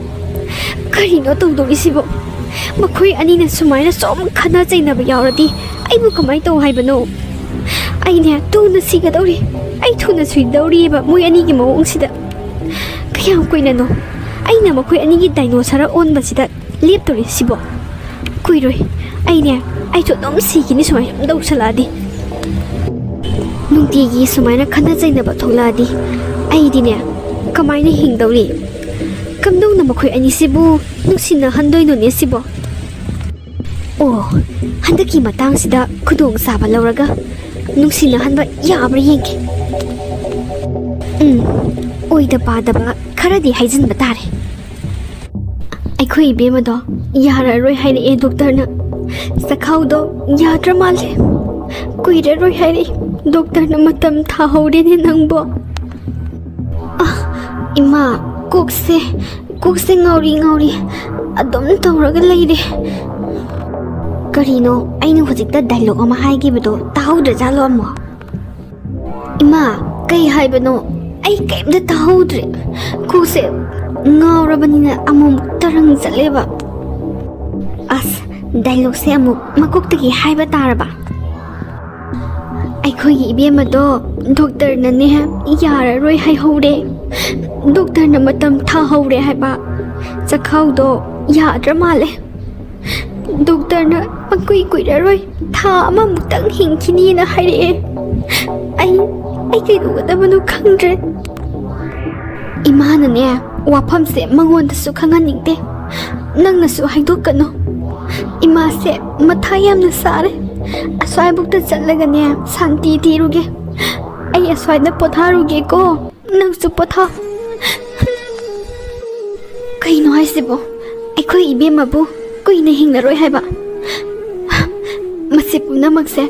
karino tongdori sibo makhoi ani na sumaina som khana chainaba yauradi aibu kamai to haibano aine tu na sigadori ai thuna suidori ba moi ani gi mawong sida kayam koina no aina makhoi ani gi dinosaur on basida leptori sibo kuiroi aine ai cho dom si gi ni sumai dau saladi nungti gi sumaina khana chaina ba tholadi ai dine kamai na hingdori kamdong na makhoi ani sibu nusina handoi no ne sibo oh handaki matang sida khudong saba lauraga nusina hanba yabra yengki oida padaba kharadi haijin batare aikhoi bema do yara roi haire e doctor na sakhau do yadra male kuira roi haire doctor na matam tha hore ne nangbo ima kokse ngauri adom tawraga leire karino aina hojikta dialogue ama haigi bedo tahudra jalo mo ima kai haibano ai kaimda tahudre kuse ngaurabanina amum tarang chaleba as dialogue se amuk makoktagi haiba taraba ai khoi ibema do doctor na ne yara roi hai hore doctor na matam tha hore haiba chakhau do yadra male doctor na pangkui roi tha ama mutang hingkini na haire ai kai du banu khangre imana ne wafam se mangon da su khangan ningte nang na su haidok kano ima se mathayam na sare aswai bukta challaga ne santi tiruge ai aswai da potharuge ko nang su potha kai no ai sebo ai khoi ibe mabu koi na hing na roi haiba masipuna makse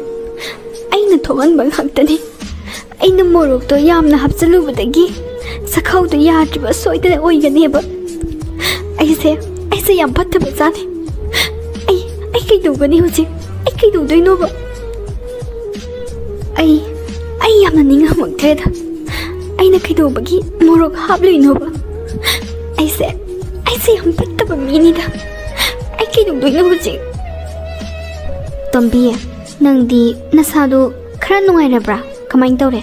ai na thogan bang haktani ai na morok to yamna hapchalu badagi sakhau to yadriba soidana oiganeba ai se yam phatta bachani ai kai dogani hoji ai kai dodoino ba ai yamna ninga maktheda ai na kai dobagi morok habloino ba ai se yam phatta ba mini da ai kai dodoino hoji tombi nangdi nasadu khara nungairabra kamain tawre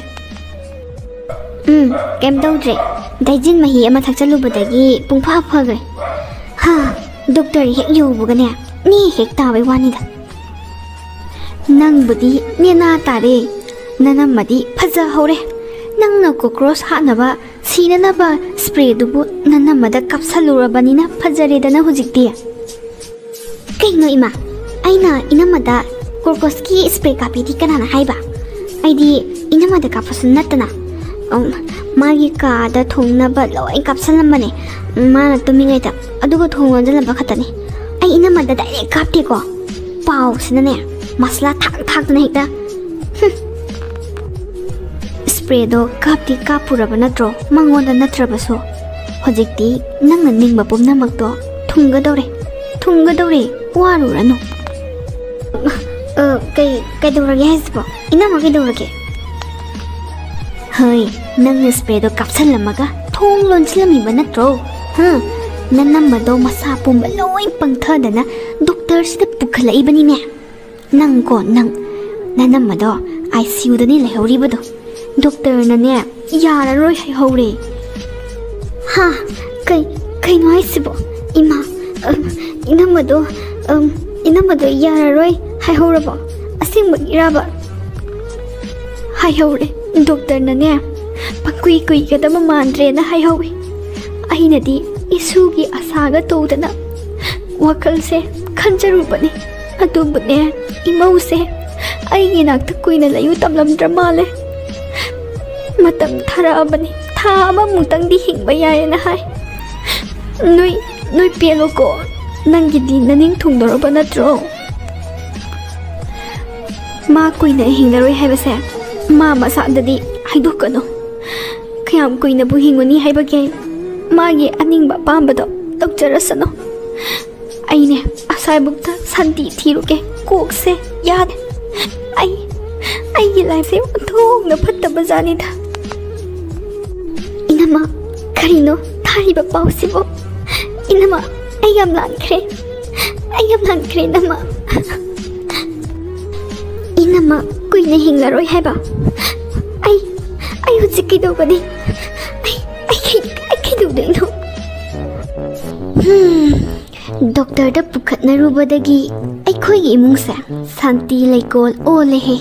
kem tawdre daijin mahi ama thakchalubadagi pungpha phagre ha doctor hek yobugane ni hek tawai wanida nangbudi nena tare nanamadi phaja hore nangna cockroach hanaba sinanaba spray dubu nanamada kapsalurabanina phajare dana hujikti kaino ima aina inamada cockroach ki spray kapiti kanana haiba aidi inamada kapasun natana magi ka da thongnaba loi kapsalamane mana tumingaita adugo thongonjalamba khatani ai inamada direct kapti ko pau sinane masla thak na hita spray do kapti kapuraba natro mangonda natrabaso hojikti nangna ningba pumnamak to thungadore waruranu kai dorage hasbo inama kai dorage hơi nang spray do kapsan lamaga thong lon silami banatro nanam mado masa pum loi pangtha dana doctor sida pukhala ibani ne nang ko nang nanam mado ICU-dani leihoribado. Doctor-nane yararoi haihore. Ha, kaino haisibo? Ima, inamado yararoi haihorabo. Asingbagiraba. Haihore, doctor-nane pangkui kadaba mandrena haihore. Ainadi isugi asaga todana. Wakalse khanjarubani. Adubune imause aigi nakta kuina layu tamlamdra male. Matam tharabani tha amamutang di hingba yayena hai. Noi pelo ko nangi di naning thungdoroba natro. Ma kuina hinglaroi haibase ma masadadi haidukano. Kayam kuina bu hingoni haibage magi aningba pambado tokjarasano. Aine asaibukta santi thiruke kokse yade. Ai life se thongna phattaba jani tha. Inama karino thariba pausibo. Inama ayam lankre nama. Inama kuina hinglaroi haiba. Ai hujiki dogani. Ai kidudaino. Doctor da pukhatna rubadagi aikhoigi imungse santi leikol olehe.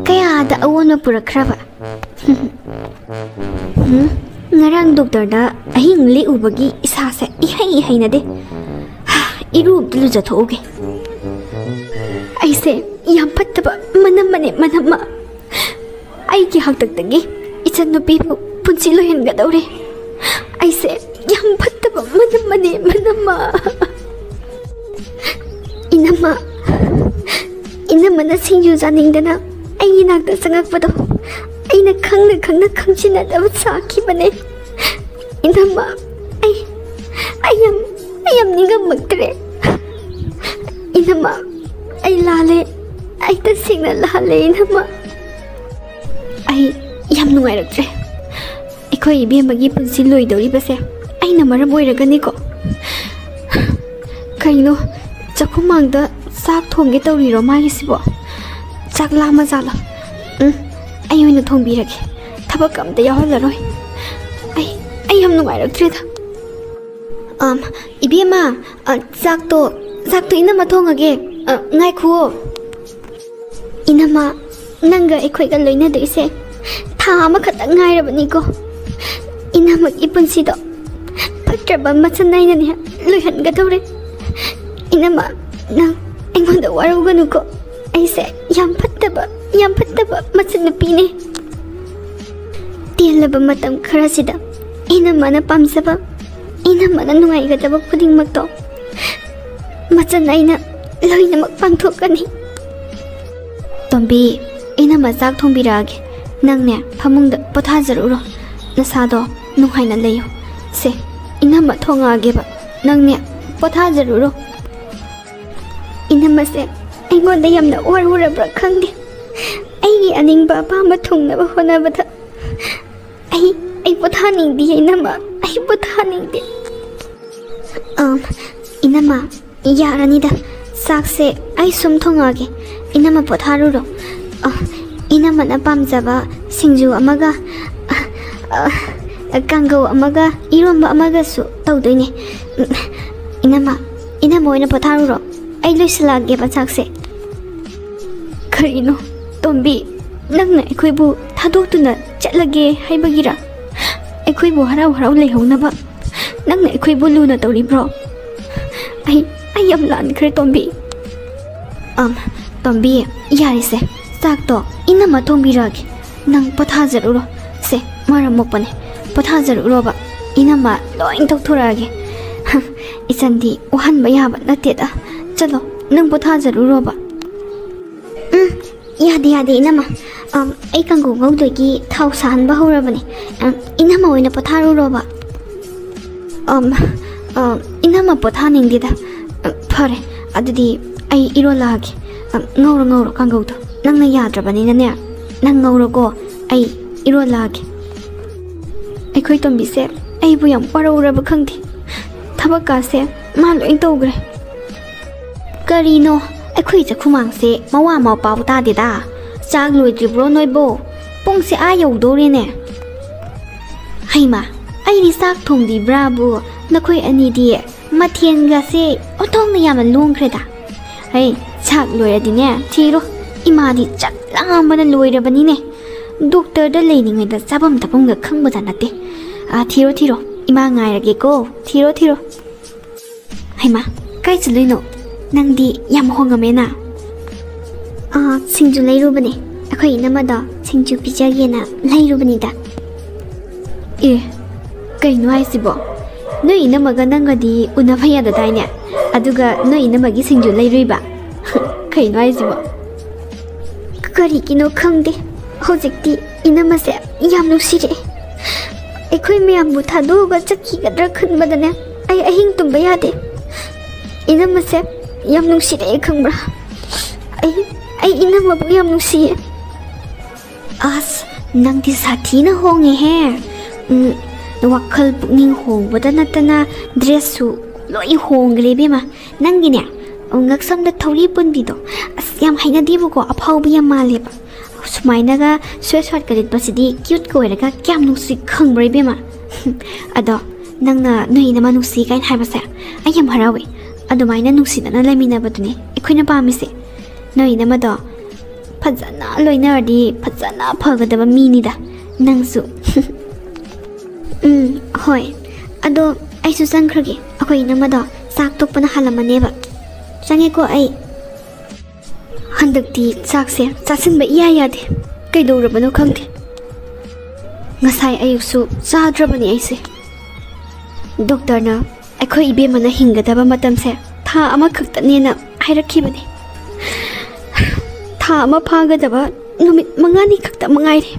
Kaya da awona purakraba. Ngarang doctor da ahing le ubagi isase ihai na de. Irub dulu jathoge. Aise yam pattaba manama. Aigi haktaktagi ichan nupi punchi lohen gadore. Aise yam pattaba manama. Inama na singju janingdana aigi nakta sangakpado. Aina khangna khangchinadaba sakibane. Inama ayam ningamaktre. Inama ay lale ay tasingna lale inama. Ay yam nungairaktre. Ikoi ibemagi punsi loidoribase aina maram oiraganiko. Kaino chakumangda sak thongge tawriro magisibo. Chak lama jala. Ayoina thongbirage. Thabak amta yaholaroi. Ay yam nungairaktreda. Ibema zakto inama thongage. Ngai khuo. Inama nanga ikhoiga loina doise. Tha ama khata ngairabani ko. Inama ipunsido. Patraba machanai ne loihan gadore. Inama nang engonda waruganu ko. Aise yam pattaba machanupine. Tialaba matam kharasida. Inama na pamsaba. Inama na nungaigadaba khudingmakto. Machanaina loinamak pangthokani. Tombi inama jak thongbirage. Nangne phamungda pothajaruro. Nasado nunghaina leyo. Se inama thongageba. Nangne pothajaruro. Inama se aingonda yamna warurabra khangde. Aigi aningba apamba thungnaba honabada. Ai pothaningdi inama. Ai pothaningdi. Inama yaranida sakse ai sum thongage. Inama potharuro. Inama na pamjaba singju amaga kangau amaga iromba amaga su tawdoine. Inama oina potharuro. Ai loisalage ba sakse. Karino Tombi nangna aikhoibu thadoktuna chatlage haibagira. Aikhoibu harau leihonaba. Nangna aikhoibu luna tawribro. Ai yam lankhre Tombi. Tombi yarise sakto inama thongbirage. Nang pothajaruro. Se maramokpane pothajaruro ba. Inama loin tokthorage. Ichandi wahanba yaba nateda. Chalo nang pothajaruro ba. Yade inama. Ai kangu ngaudogi thau sanba horabani. Inama oina potharuro ba. Inama pothaningdida. Phare adudi ai irolage. Ngauro kangaudo. Nangna yadrabani nane. Nang ngauro ai irolage. Aikhoi tombise aibu yam waruraba khangdi. Thabakase ma loin togre. Karino aikhoi chakhumang se mawa mau pau ta deda. ꯆꯥꯛ ꯂꯣꯏꯗ꯭ꯔꯤꯕ꯭ꯔꯣ ꯅꯣꯏꯕꯣ ꯄꯨꯡꯁꯦ ꯌꯧꯗꯣꯔꯦꯅꯦ ꯍꯩꯃꯥ ꯑꯩꯗꯤ ꯆꯥꯛ ꯊꯣꯡꯗꯤꯕ꯭ꯔꯥꯕꯨ ꯅꯈꯣꯏ ꯑꯅꯤꯗꯤ ꯃꯊꯦꯜꯒꯁꯦ ꯑꯣꯟꯊꯣꯛꯅ ꯌꯥꯝꯅ ꯂꯣꯡꯈ꯭ꯔꯦꯗ ꯍꯩ ꯆꯥꯛ ꯂꯣꯏꯔꯗꯤꯅꯦ ꯊꯤꯔꯣ ꯏꯃꯥꯗꯤ ꯆꯥꯛ ꯂꯥꯝꯕꯅ ꯂꯣꯏꯔꯕꯅꯤꯅꯦ ꯗꯣꯛꯇꯔꯗ ꯂꯩꯔꯤꯉꯩꯗ ꯆꯥꯐꯝ ꯊꯛꯐꯝꯒ ꯈꯪꯕꯖꯥꯠ ꯅꯠꯇꯦ ꯊꯤꯔꯣ 이마 ngꯥꯏꯔꯒꯦꯀꯣ ꯊꯤꯔꯣ ꯍꯩꯃꯥ ꯀꯥꯏ ꯆꯠꯂꯨꯏꯅꯣ ꯅꯪꯗꯤ ꯌꯥꯝ ꯍꯣꯡꯉꯝꯃꯦꯅ ꯁꯤꯡꯖꯨ ꯂꯩꯔꯨꯕꯅꯦ ꯑꯩꯈꯣꯏ ꯏꯅꯝꯃꯗꯣ ꯁꯤꯡꯖꯨ ꯄꯤꯖꯒꯦꯅ ꯂꯩꯔꯨꯕꯅꯤꯗ ꯀꯩꯅꯣ ꯍꯥꯏꯁꯤꯕꯣ ꯅꯣꯏ 이ꯅꯝꯃꯒ ꯅꯪꯒꯗꯤ ꯎꯅꯕ ꯌꯥꯗꯗꯥꯏꯅꯦ ꯑꯗꯨꯒ ꯅꯣꯏ 이ꯅꯝꯃꯒꯤ ꯁꯤꯡꯖꯨ ꯂꯩꯔꯨꯏꯕ ꯀꯩꯅꯣ ꯍꯥꯏꯁꯤꯕꯣ ꯀꯔꯤꯒꯤꯅꯣ ꯈꯪꯗꯦ ꯍꯧꯖꯤꯛꯇꯤ 이ꯅꯝꯃꯁꯦ ꯌꯥꯝ ꯅꯨꯡꯁꯤꯔꯛꯑꯦ ꯑꯩꯈꯣꯏ ꯃꯌꯥꯝꯕꯨ ꯊꯥꯗꯣꯛꯑꯒ ꯆꯠꯈꯤꯒꯗ꯭ꯔꯥ ꯈꯟꯕꯗꯅꯦ ꯑꯩ ꯑꯍꯤꯡ ꯇꯨꯝꯕ ꯌꯥꯗꯦ 이ꯅꯝꯃꯁꯦ ꯌꯥꯝ ꯅꯨꯡꯁꯤꯔꯛꯑꯦ ꯈꯪꯕ꯭ꯔꯥ ꯑꯩ 이ꯅꯝꯃꯕꯨ ꯌꯥꯝ ꯅꯨꯡꯁꯤꯌꯦ ꯑꯁ ꯅꯪꯗꯤ ꯁꯥꯊꯤꯅ ꯍꯣꯡꯉꯦꯍꯦ ꯋꯥꯈꯜ ꯄꯨꯛꯅꯤꯡ ꯍꯣꯡꯕꯗ ꯅꯠꯇꯅ ꯗ꯭ꯔꯦꯁꯁꯨ ꯂꯣꯏ ꯍꯣꯡꯈ꯭ꯔꯦ ꯏꯕꯦꯝꯃ ꯅꯪꯒꯤꯅꯦ ꯉꯛꯁꯝꯗ ꯊꯧꯔꯤ ꯄꯨꯟꯕꯤꯗꯣ ꯑꯁ ꯌꯥꯝ ꯍꯩꯅꯗꯦꯕꯀꯣ ꯑꯐꯥꯎꯕ ꯌꯥꯝ ꯃꯥꯜꯂꯦꯕ ꯁꯨꯃꯥꯏꯅꯒ ꯁ꯭ꯋꯦꯠ ꯂꯤꯠꯄꯁꯤꯗꯤ ꯀ꯭ꯌꯨꯠꯀ ꯑꯣꯏꯔꯒ ꯀꯌꯥꯝ ꯅꯨꯡꯁꯤ ꯈꯪꯕ꯭ꯔꯥ ꯏꯕꯦꯝꯃ ꯑꯗꯣ ꯅꯪꯅ ꯅꯣꯏ 이ꯅꯝꯃ ꯅꯨꯡꯁꯤ ꯀꯥꯏꯅ ꯍꯥꯏꯕꯁꯦ ꯑꯩ ꯌꯥꯝ ꯍꯔꯥꯎꯋꯦ ꯑꯗꯨꯃꯥꯏꯅ ꯅꯨꯡꯁꯤꯅꯅ ꯂꯩꯃꯤꯟꯅꯕꯗꯨꯅꯦ ꯑꯩꯈꯣꯏꯅ ꯄꯥꯝꯃꯤꯁꯦ ꯅꯣꯏ 이ꯅꯝꯃꯗꯣ ꯐꯖꯅ ꯂꯣꯏꯅꯔꯗꯤ ꯐꯖꯅ ꯐꯒꯗꯕ ꯃꯤꯅꯤꯗ ꯅꯪꯁꯨ ꯍꯣꯏ ꯑꯗꯣ ꯑꯩꯁꯨ ꯆꯪꯈ꯭ꯔꯒꯦ ꯑꯩꯈꯣꯏ 이ꯅꯝꯃꯗꯣ ꯆꯥꯛ ꯇꯣꯛꯄꯅ ꯍꯜꯂꯝꯃꯅꯦꯕ ꯆꯪꯉꯦꯀꯣ ꯑꯩ ꯍꯟꯗꯛꯇꯤ ꯆꯥꯛꯁꯦ ꯆꯥꯁꯤꯟꯕ ꯏꯌꯥ ꯌꯥꯗꯦ ꯀꯩꯗꯧꯔꯕꯅꯣ ꯈꯪꯗꯦ ꯉꯁꯥꯏ ꯑꯌꯨꯛꯁꯨ ꯆꯥꯗ꯭ꯔꯕꯅꯤ ꯑꯩꯁꯦ ꯗꯣꯛꯇꯔꯅ ꯑꯩꯈꯣꯏ 이ꯕꯦꯝꯃꯅ ꯍꯤꯡꯒꯗꯕ ꯃꯇꯝꯁꯦ ꯊꯥ ꯑꯃꯈꯛꯇꯅꯦꯅ ꯍꯥꯏꯔꯛꯈꯤꯕꯅꯤ ꯊꯥ ꯑꯃ ꯐꯥꯒꯗꯕ ꯅꯨꯃꯤꯠ 5ꯅꯤ ꯈꯛꯇ ꯃꯉꯥꯏꯔꯦ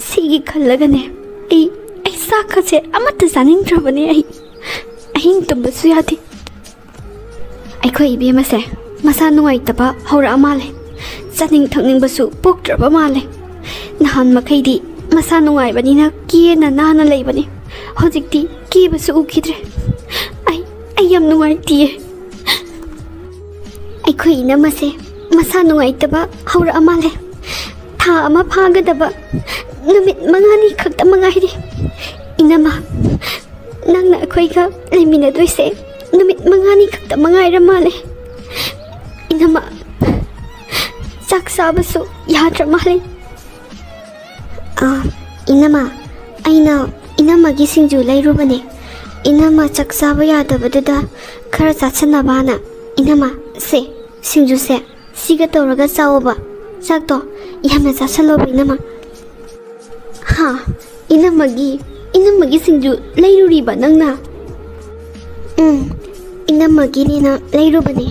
ꯁꯤꯒꯤ ꯈꯜꯂꯒꯅꯦ ꯑꯩ ꯆꯥꯛꯀꯁꯦ ꯑꯃꯠꯇ ꯆꯥꯅꯤꯡꯗ꯭ꯔꯕꯅꯦ ꯑꯩ ꯑꯍꯤꯡ ꯇꯨꯝꯕꯁꯨ ꯌꯥꯗꯦ ꯑꯩꯈꯣꯏ 이ꯕꯦꯝꯃꯁꯦ ꯃꯁꯥ ꯅꯨꯡꯉꯥꯏꯇꯕ ꯍꯧꯔꯛꯑ ꯃꯥꯜꯂꯦ ꯆꯥꯅꯤꯡ ꯊꯛꯅꯤꯡꯕꯁꯨ ꯄꯣꯛꯇ꯭ꯔꯕ ꯃꯥꯜꯂꯦ ꯅꯍꯥꯟ ꯃꯈꯩꯗꯤ ꯃꯁꯥ ꯅꯨꯡꯉꯥꯏꯕꯅꯤꯅ ꯀꯦꯅ ꯅꯥꯟꯅ ꯂꯩꯕꯅꯤ ꯍꯧꯖꯤꯛꯇꯤ ꯀꯦꯕꯁꯨ ꯎꯈꯤꯗ꯭ꯔꯦ ꯑꯩ ꯌꯥꯝ ꯅꯨꯡꯉꯥꯏꯇꯤꯌꯦ ꯑꯩꯈꯣꯏ 이ꯅꯝꯃꯁꯦ ꯃꯁꯥ ꯅꯨꯡꯉꯥꯏꯇꯕ ꯍꯧꯔꯛꯑ ꯃꯥꯜꯂꯦ ꯊꯥ ꯑꯃ ꯐꯥꯒꯗꯕ ꯅꯨꯃꯤꯠ 5ꯅꯤ ꯈꯛꯇ ꯃꯉꯥꯏꯔꯦ 이ꯅꯝꯃ ꯅꯪꯅ ꯑꯩꯈꯣꯏꯒ ꯂꯩꯃꯤꯟꯅꯗꯣꯏꯁꯦ ꯅꯨꯃꯤꯠ 5ꯅꯤ ꯈꯛꯇꯃꯉꯥꯏꯔ ꯃꯥꯜꯂꯦ 이න마 ꯆꯥꯛ ꯆꯥꯕꯁꯨ ꯌꯥꯗ꯭ꯔ ꯃꯥꯜꯂꯦ 이ꯅꯝꯃ ꯑꯩꯅ 이ꯅꯝꯃꯒꯤ ꯁꯤꯡꯖꯨ ꯂꯩꯔꯨꯕꯅꯦ 이ꯅꯝꯃ ꯆꯥꯛ ꯆꯥꯕ ꯌꯥꯗꯕꯗꯨꯗ ꯈꯔ ꯆꯥꯁꯟꯅꯕꯅ 이ꯅꯝꯃ ꯁꯦ ꯁꯤꯡꯖꯨꯁꯦ ꯁꯤꯒ ꯇꯧꯔꯒ ꯆꯥꯎꯕ ꯆꯥꯛꯇꯣ ꯌꯥꯝꯅ ꯆꯥꯁꯜꯂꯣꯕ 이ꯅꯝꯃ 이ꯅꯝꯃꯒꯤ ꯁꯤꯡꯖꯨ ꯂꯩꯔꯨꯔꯤꯕ ꯅꯪꯅ 이ꯅꯝꯃꯒꯤꯅꯤꯅ ꯂꯩꯔꯨꯕꯅꯦ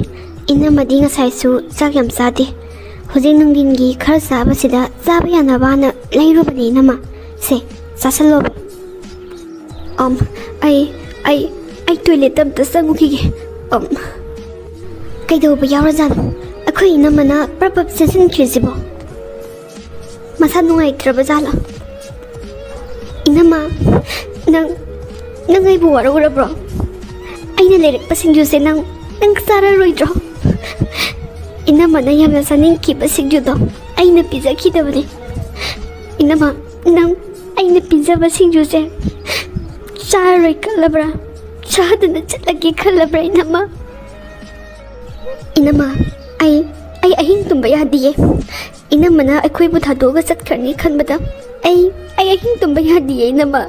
이ꯅꯝꯃꯗꯤ ꯉꯁꯥꯏꯁꯨ ꯆꯥꯛ ꯌꯥꯝ ꯆꯥꯗꯦ ꯍꯧꯖꯤꯛ ꯅꯨꯡꯊꯤꯟꯒꯤ ꯈꯔ ꯆꯥꯕꯁꯤꯗ ꯆꯥꯕ ꯌꯥꯅꯕꯅ ꯂꯩꯔꯨꯕꯅꯦ 이ꯅꯝꯃ ꯁꯦ ꯆꯥꯁꯜꯂꯣꯕ ꯑꯩ ꯇꯣꯏꯂꯦꯠꯇ ꯑꯝꯇ ꯆꯪꯉꯨꯈꯤꯒꯦ ꯀꯩꯗꯧꯕ ꯌꯥꯎꯔꯖꯥꯠꯅꯣ ꯑꯩꯈꯣꯏ 이ꯅꯝꯃꯅ ꯄ꯭ꯔꯞ ꯆꯦꯟꯁꯤꯟꯈ꯭ꯔꯤꯁꯤꯕꯣ ꯃꯁꯥ ꯅꯨꯡꯉꯥꯏꯇ꯭ꯔꯕ ꯖꯥꯠꯂꯣ 이ꯅꯝꯃ ꯅꯪ ꯑꯩꯕꯨ ꯋꯥꯔꯧꯔꯕ꯭ꯔꯣ ꯑꯩꯅ ꯂꯩꯔꯛꯄ ꯁꯤꯡꯖꯨꯁꯦ ꯅꯪ ꯆꯥꯔꯔꯣꯏꯗ꯭ꯔꯣ 이ꯅꯝꯃꯅ ꯌꯥꯝꯅ ꯆꯥꯅꯤꯡꯈꯤꯕ ꯁꯤꯡꯖꯨꯗꯣ ꯑꯩꯅ ꯄꯤꯖꯈꯤꯗꯕꯅꯦ 이ꯅꯝꯃ ꯅꯪ ꯑꯩꯅ ꯄꯤꯖꯕ ꯁꯤꯡꯖꯨꯁꯦ ꯆꯥꯔꯔꯣꯏ ꯈꯜꯂꯕ꯭ꯔꯥ ꯆꯥꯗꯅ ꯆꯠꯂꯒꯦ ꯈꯜꯂꯕ꯭ꯔꯥ 이ꯅꯝꯃ ꯑꯩ ꯑꯍꯤꯡ ꯇꯨꯝꯕ ꯌꯥꯗꯤꯌꯦ 이ꯅꯝꯃꯅ ꯑꯩꯈꯣꯏꯕꯨ ꯊꯥꯗꯣꯛꯑꯒ ꯆꯠꯈ꯭ꯔꯅꯤ ꯈꯟꯕꯗ ꯑꯩ ꯑꯍꯤꯡ ꯇꯨꯝꯕ ꯌꯥꯗꯤꯌꯦ 이ꯅꯝꯃ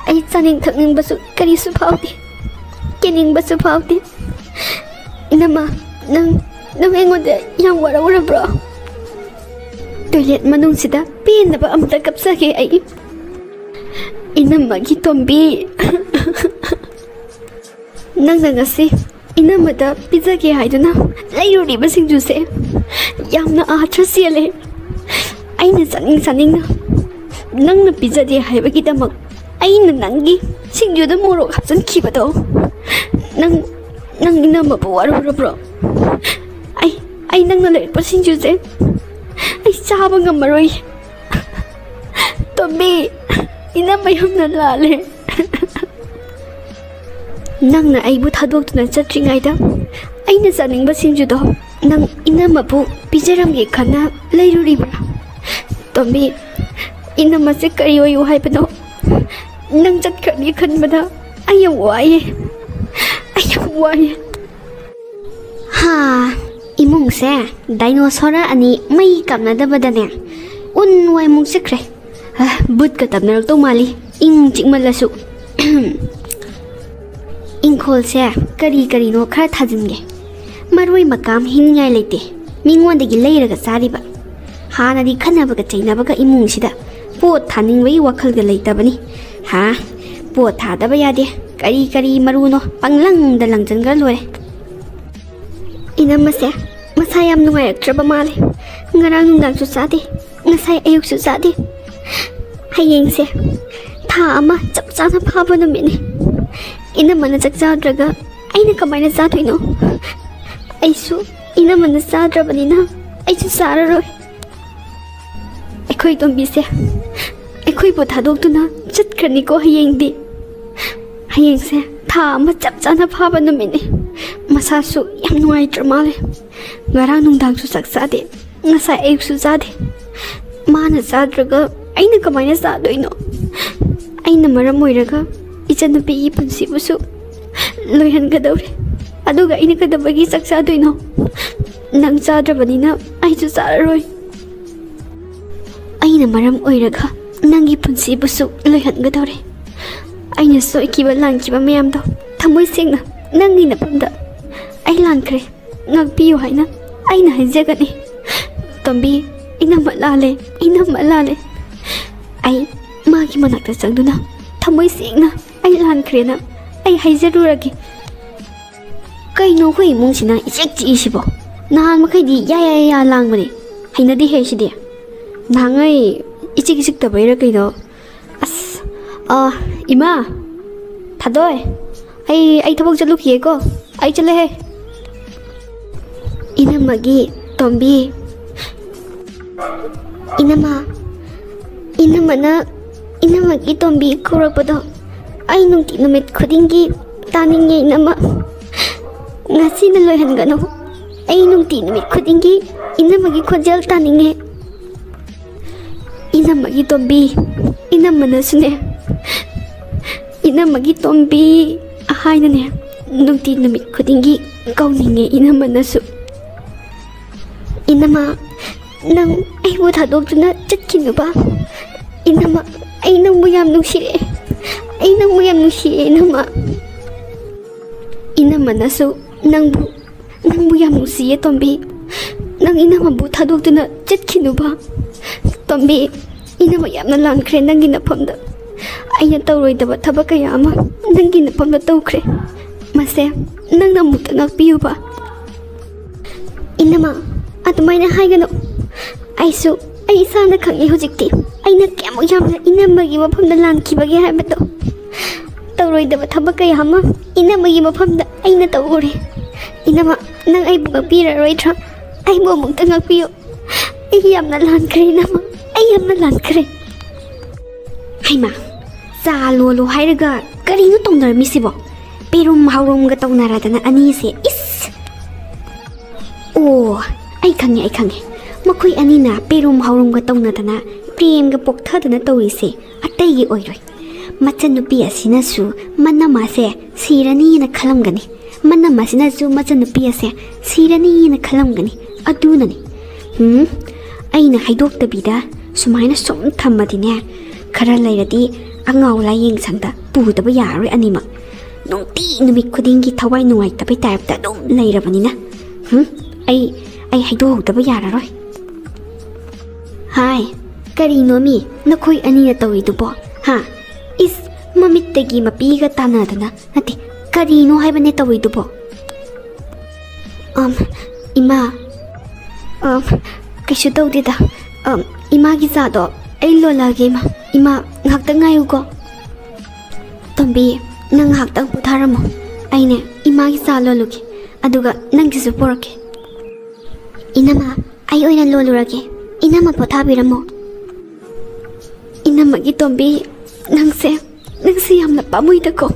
ꯑꯩ ꯆꯥꯅꯤꯡ ꯊꯛꯅꯤꯡꯕꯁꯨ ꯀꯔꯤꯁꯨ ꯐꯥꯎꯗꯦ ꯀꯦꯅꯤꯡꯕꯁꯨ ꯐꯥꯎꯗꯦ 이ꯅꯝꯃ ꯅꯪ ꯑꯩꯉꯣꯟꯗ ꯌꯥꯝ ꯋꯥꯔꯧꯔꯕ꯭ꯔꯣ ꯇꯣꯏꯂꯦꯠ ꯃꯅꯨꯡꯁꯤꯗ ꯄꯦꯟꯅꯕ ꯑꯝꯇ ꯀꯞꯆꯒꯦ ꯑꯩ 이ꯅꯝꯃꯒꯤ ꯇꯣꯝꯕꯤ ꯅꯪꯅ ꯉꯁꯤ 이ꯅꯝꯃꯗ ꯄꯤꯖꯒꯦ ꯍꯥꯏꯗꯨꯅ ꯂꯩꯔꯨꯔꯤꯕ ꯁꯤꯡꯖꯨꯁꯦ ꯌꯥꯝꯅ ꯑꯥꯊ꯭ꯔ ꯆꯦꯜꯂꯦ ꯑꯩꯅ ꯆꯥꯅꯤꯡꯅ ꯅꯪꯅ ꯄꯤꯖꯗꯦ ꯍꯥꯏꯕꯒꯤꯗꯃꯛ ꯑꯩꯅ ꯅꯪꯒꯤ ꯁꯤꯡꯖꯨꯗ ꯃꯣꯔꯣꯛ ꯍꯥꯞꯆꯤꯟꯈꯤꯕꯗꯣ ꯅꯪ 이ꯅꯝꯃꯕꯨ ꯋꯥꯔꯧꯔꯕ꯭ꯔꯣ ꯑꯩ ꯅꯪꯅ ꯂꯩꯔꯛꯄ ꯁꯤꯡꯖꯨꯁꯦ ꯑꯩ ꯆꯥꯕ ꯉꯝꯃꯔꯣꯏ ꯇꯣꯝꯕꯤ 이ꯅꯝꯃ ꯌꯥꯝꯅ ꯂꯥꯜꯂꯦ ꯅꯪꯅ ꯑꯩꯕꯨ ꯊꯥꯗꯣꯛꯇꯨꯅ ꯆꯠꯇ꯭ꯔꯤꯉꯩꯗ ꯑꯩꯅ ꯆꯥꯅꯤꯡꯕ ꯁꯤꯡꯖꯨꯗꯣ ꯅꯪ ꯏꯅꯝꯃꯕꯨ ꯄꯤꯖꯔꯝꯒꯦ ꯈꯟꯅ ꯂꯩꯔꯨꯔꯤꯕ꯭ꯔꯥ? ꯇꯣꯝꯕꯤ, ꯏꯅꯝꯃꯁꯦ ꯀꯔꯤ ꯑꯣꯏꯌꯨ ꯍꯥꯏꯕꯅꯣ? ꯅꯪ ꯆꯠꯈ꯭ꯔꯅꯤ ꯈꯟꯕꯗ ꯑꯩ ꯌꯥꯝ ꯋꯥꯏꯌꯦ. ꯍꯥ, 이몽세 다이노소라 아니 मई कामनादबदने उन वाई मुंग सिक्रे बुट का तबनरक तो माली इंग चिकमलसु इंखोल से करी करी नो खरा थाजिनगे मरुई मकाम हिंगाय लेते मिंगोंदगी लेरगा सारिबा हानादी खनाबगा चैनाबगा इमुंगसिदा पोत थानिंगबई वखलगा लेतबनी हा पोत थादबा यादे करी करी मरुनो पंगलंगदा लंगजनगा लोरे इनमसे मसा याम नुंगायरक्ट्रबा माले ngarang nungdangsu sade ngasai ayuksu sade hayengse tha ama chap chana phaba numine inamana chakchadraga aina kamaina chadoino aisu inamana chadrabanina aisu sararoi ekhoi tombise ekhoi bo thadokduna chatkrani ko hayengse tha ama chap chana phaba numine masasu yam nuaitra male ngarang nungdangsu chaksade ngasai ayuksu chade mana chadraga aina kamaina chadoino aina maram oiraga ichanupi punsibusu loihangadore aduga aina kadabagi chakchadoino nang chadrabanina aisu chararoi aina maram oiraga nangi punsibusu loihangadore aina soikiba lankiba mayamdo thamoi sengna nangi napamda ai lankre ngakpiyu haina aina haijagani Tombi, inamma lale ai magi manakta changduna thamoi sengna ai lankrena ai haijaruragi kaino hoi mungsina ichek chi sibo nahan makhaidi ya langbani hainadi he sidi nangai ichik tabaira kaino as ima thadoi ai thabok chalukiye ko ai chale he inamagi Tombi inamagi Tombi kurakpado ai nungti numit khudingi taninge inama ngasi na loihangano ai nungti numit khudingi inamagi khonjel taninge inamagi Tombi inamana sune inamagi Tombi ahainane nungti numit khudingi kauninge inamana su inama nang ai bu thadokduna chatkhinuba inama ai nang bu yam nungsiye inama nasu nang bu yam nungsiye Tombi nang inama bu thadokduna chatkhinuba Tombi inama yamna lankre nangi napamda aina tawroidaba thabak kaya ama nangi napamda tawkhre mase nangna mukta ngakpiyuba inama adumaina haigano aisu ai isana khangi hojikti aina kemo yamna inamagi mafamda lankibage haibado tawroidaba thabak kaya ama inamagi mafamda aina tawure inama nang ai buga pira roitra ai bo mukta ngakpiyo ai yamna lankre inama ai yamna lankre haima sa lolo hairaga karino tongnar misibo perum haurum ga tongnaradana ani se is oh ai khange makoi anina perum haurum ga tongna prem ga pokthadana tawise ataygi oiroi machanupi asina su manama se sirani na khalamgani manama sina su machanupi ase sirani na khalamgani adunani aina haidoktabida sumaina som thammadine khara lairadi angau layeng sangda pudaba yaroi anima nongti numit khudingi thawai nuai tabai type dum lairabanina ai haidokdaba yararoi hai karino mi nakhoi anina tawidubo ha is mamittagi mapiga tanadana nati karino haibane tawidubo ima kaishu tawdida ima gi zado ai lolage ima ngakta ngayugo Tombi nang ngakta putharamo aine ima gi sa lolugi aduga nangsisu porake inama ai oina lolurage inama pothabiramo inamagi Tombi nangse yamna pamuidako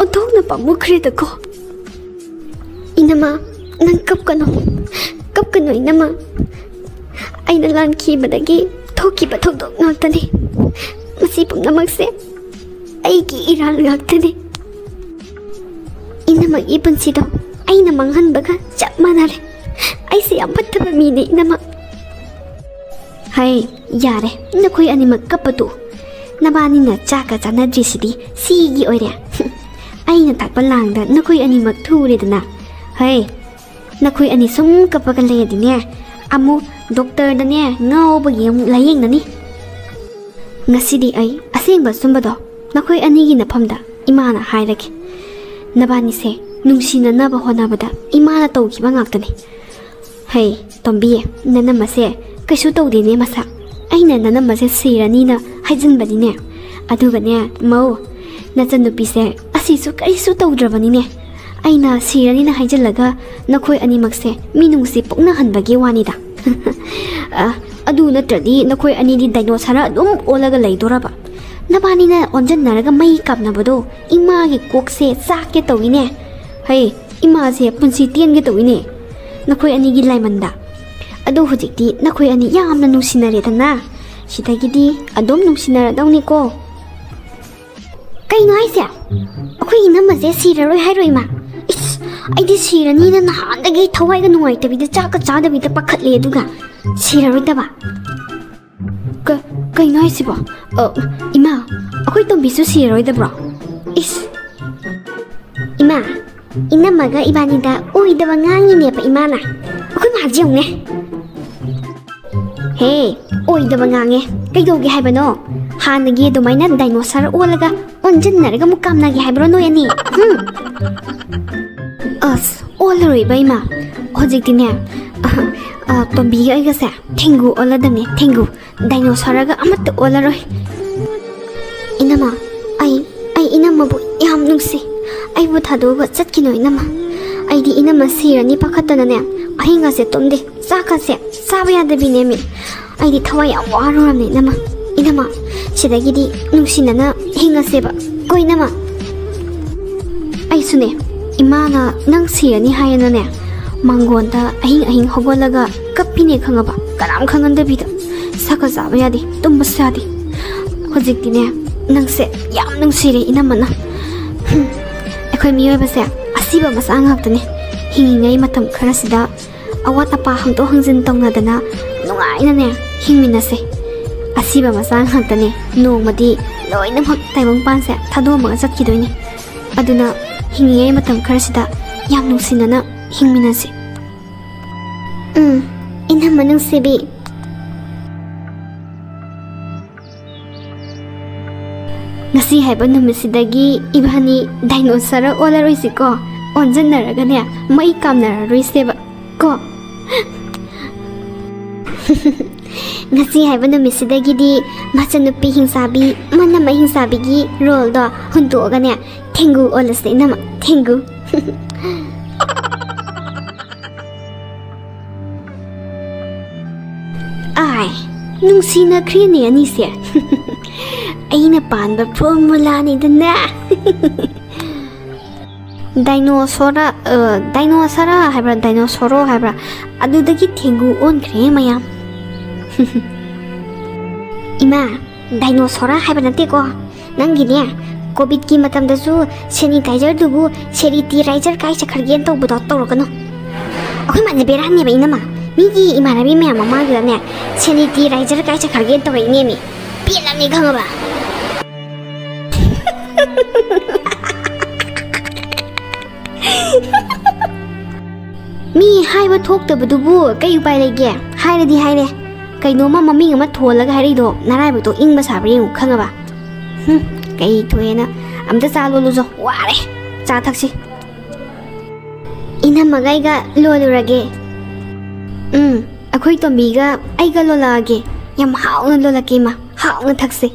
odongna pamukhredako inama nang kapkano inama. Ay nalan kibadagi thokiba thokdok ngaktani. Masi pumnamakse ay ki iral ngaktani. Inama ipunsido ay na manghanbaga chap manare. Ay si ampattaba mine inama. Hay yare nakoi animak kapatu. Nabani na chaka chanadrisidi sigi oire. Ay na takbalangda nakoi animak thuredana. Hay nakoi ani sum kapagalayadine. Amu doctor dane ngawbagi layeng nani. Ngasidi ay asengba sumbado nakoi anigi nafamda imana hairaki. Nabani se nungsina naba honabada imana tawkiba ngaktani. Hey tombi nanamase kaisu tawdene masa. Aina nanamase siranina haijanbadine. Adugane mau nachanupise asisu kaisu tawdrabanine. Aina siranina haijallaga nakoi animakse minungsi poknahanbagi wanida. Adu natradi nakoi anidi dinosaur adum olaga laidoraba. Nabanina onjannaraga mai kapnabado imagi kokse sake tawine. Hey ima se punsi tienge tawine. Nakoi anigi laimanda. Adu hujikti nakoi ani yamna nungsinare Shitagidi adom nungsinaradauni ko. Kaino haise? Akoi inamase siraroi hairoi ma. Is aidi siranina nahandagi thawaiga nungaitabida chaka chadabida pakhatle aduga siraroi daba. Kaino haise ba? Ima akoi tombisu siraroi dabra. Is Ima inamaga ibanida uidaba ngangine pa imana. Akoi majiyongne. Hey, oidaba ngange kaidogi haibano hanagi adumaina dinosaur olaga onjannaraga mukamnagi haibro noyani. As olaroi baima hojikdine tombi aiga se thengu oladamne thengu dinosaur ga amatta olaroi. Inama ai inama bu yam nungsi ai bu thadoga chatkino inama aidi inama sirani pakhatana ne ahinga se tomde saka se sabiyadabine mi aidi thawai yam waruramne inama sidagidi nungsinana hinga seba koinama ai sune imana nang sirani hayana ne mangonda ahing hogolaga kapine khangaba karam khangandabida saka sabiyadi tumbasadi hojiktine nangse yam nungsire inamana akhoi miyoibase asiba masa ngaktane hingingai matam kharasida awatapa hangto hangjin tongnadana nungaina ne hingminase asiba masang hantane nongmadi loinamak taimang panse thadoma chakkidoine aduna hingiye matam kharasida yam nungsinana hingminase ina manung sebi ngasi haiba numisidagi ibani dinosaur olaroisiko onjannaraga ne mai kamnararoiseba ko ngasi haiba numisidagidi machanupi hingsabi manama hingsabigi role do huntoga ne thengu olase nama thengu ai nungsina krine ani se aina panba formula ni dana dinosaur haibra dinosaur haibra adudagi thengu on kre mayam ima dinosaur haibra nate ko nangi ne covid ki matam da su sanitizer dubu sanitizer kai chakhargen to budo torokano akoi mane beran ne ba inama migi imarabi me mama ga ne sanitizer kai chakhargen to ine mi pilam ni khangaba mi haiba thoktabadubu kai upai lege hairadi haire kainoma maming ama tholaga hairido naraibuto ingba sabri ngu khangaba kai thoena amta chalo lujo ware cha thaksi ina magaiga lolurage akhoi tombiga aiga lolage yam hauna lolake ma hauna thaksi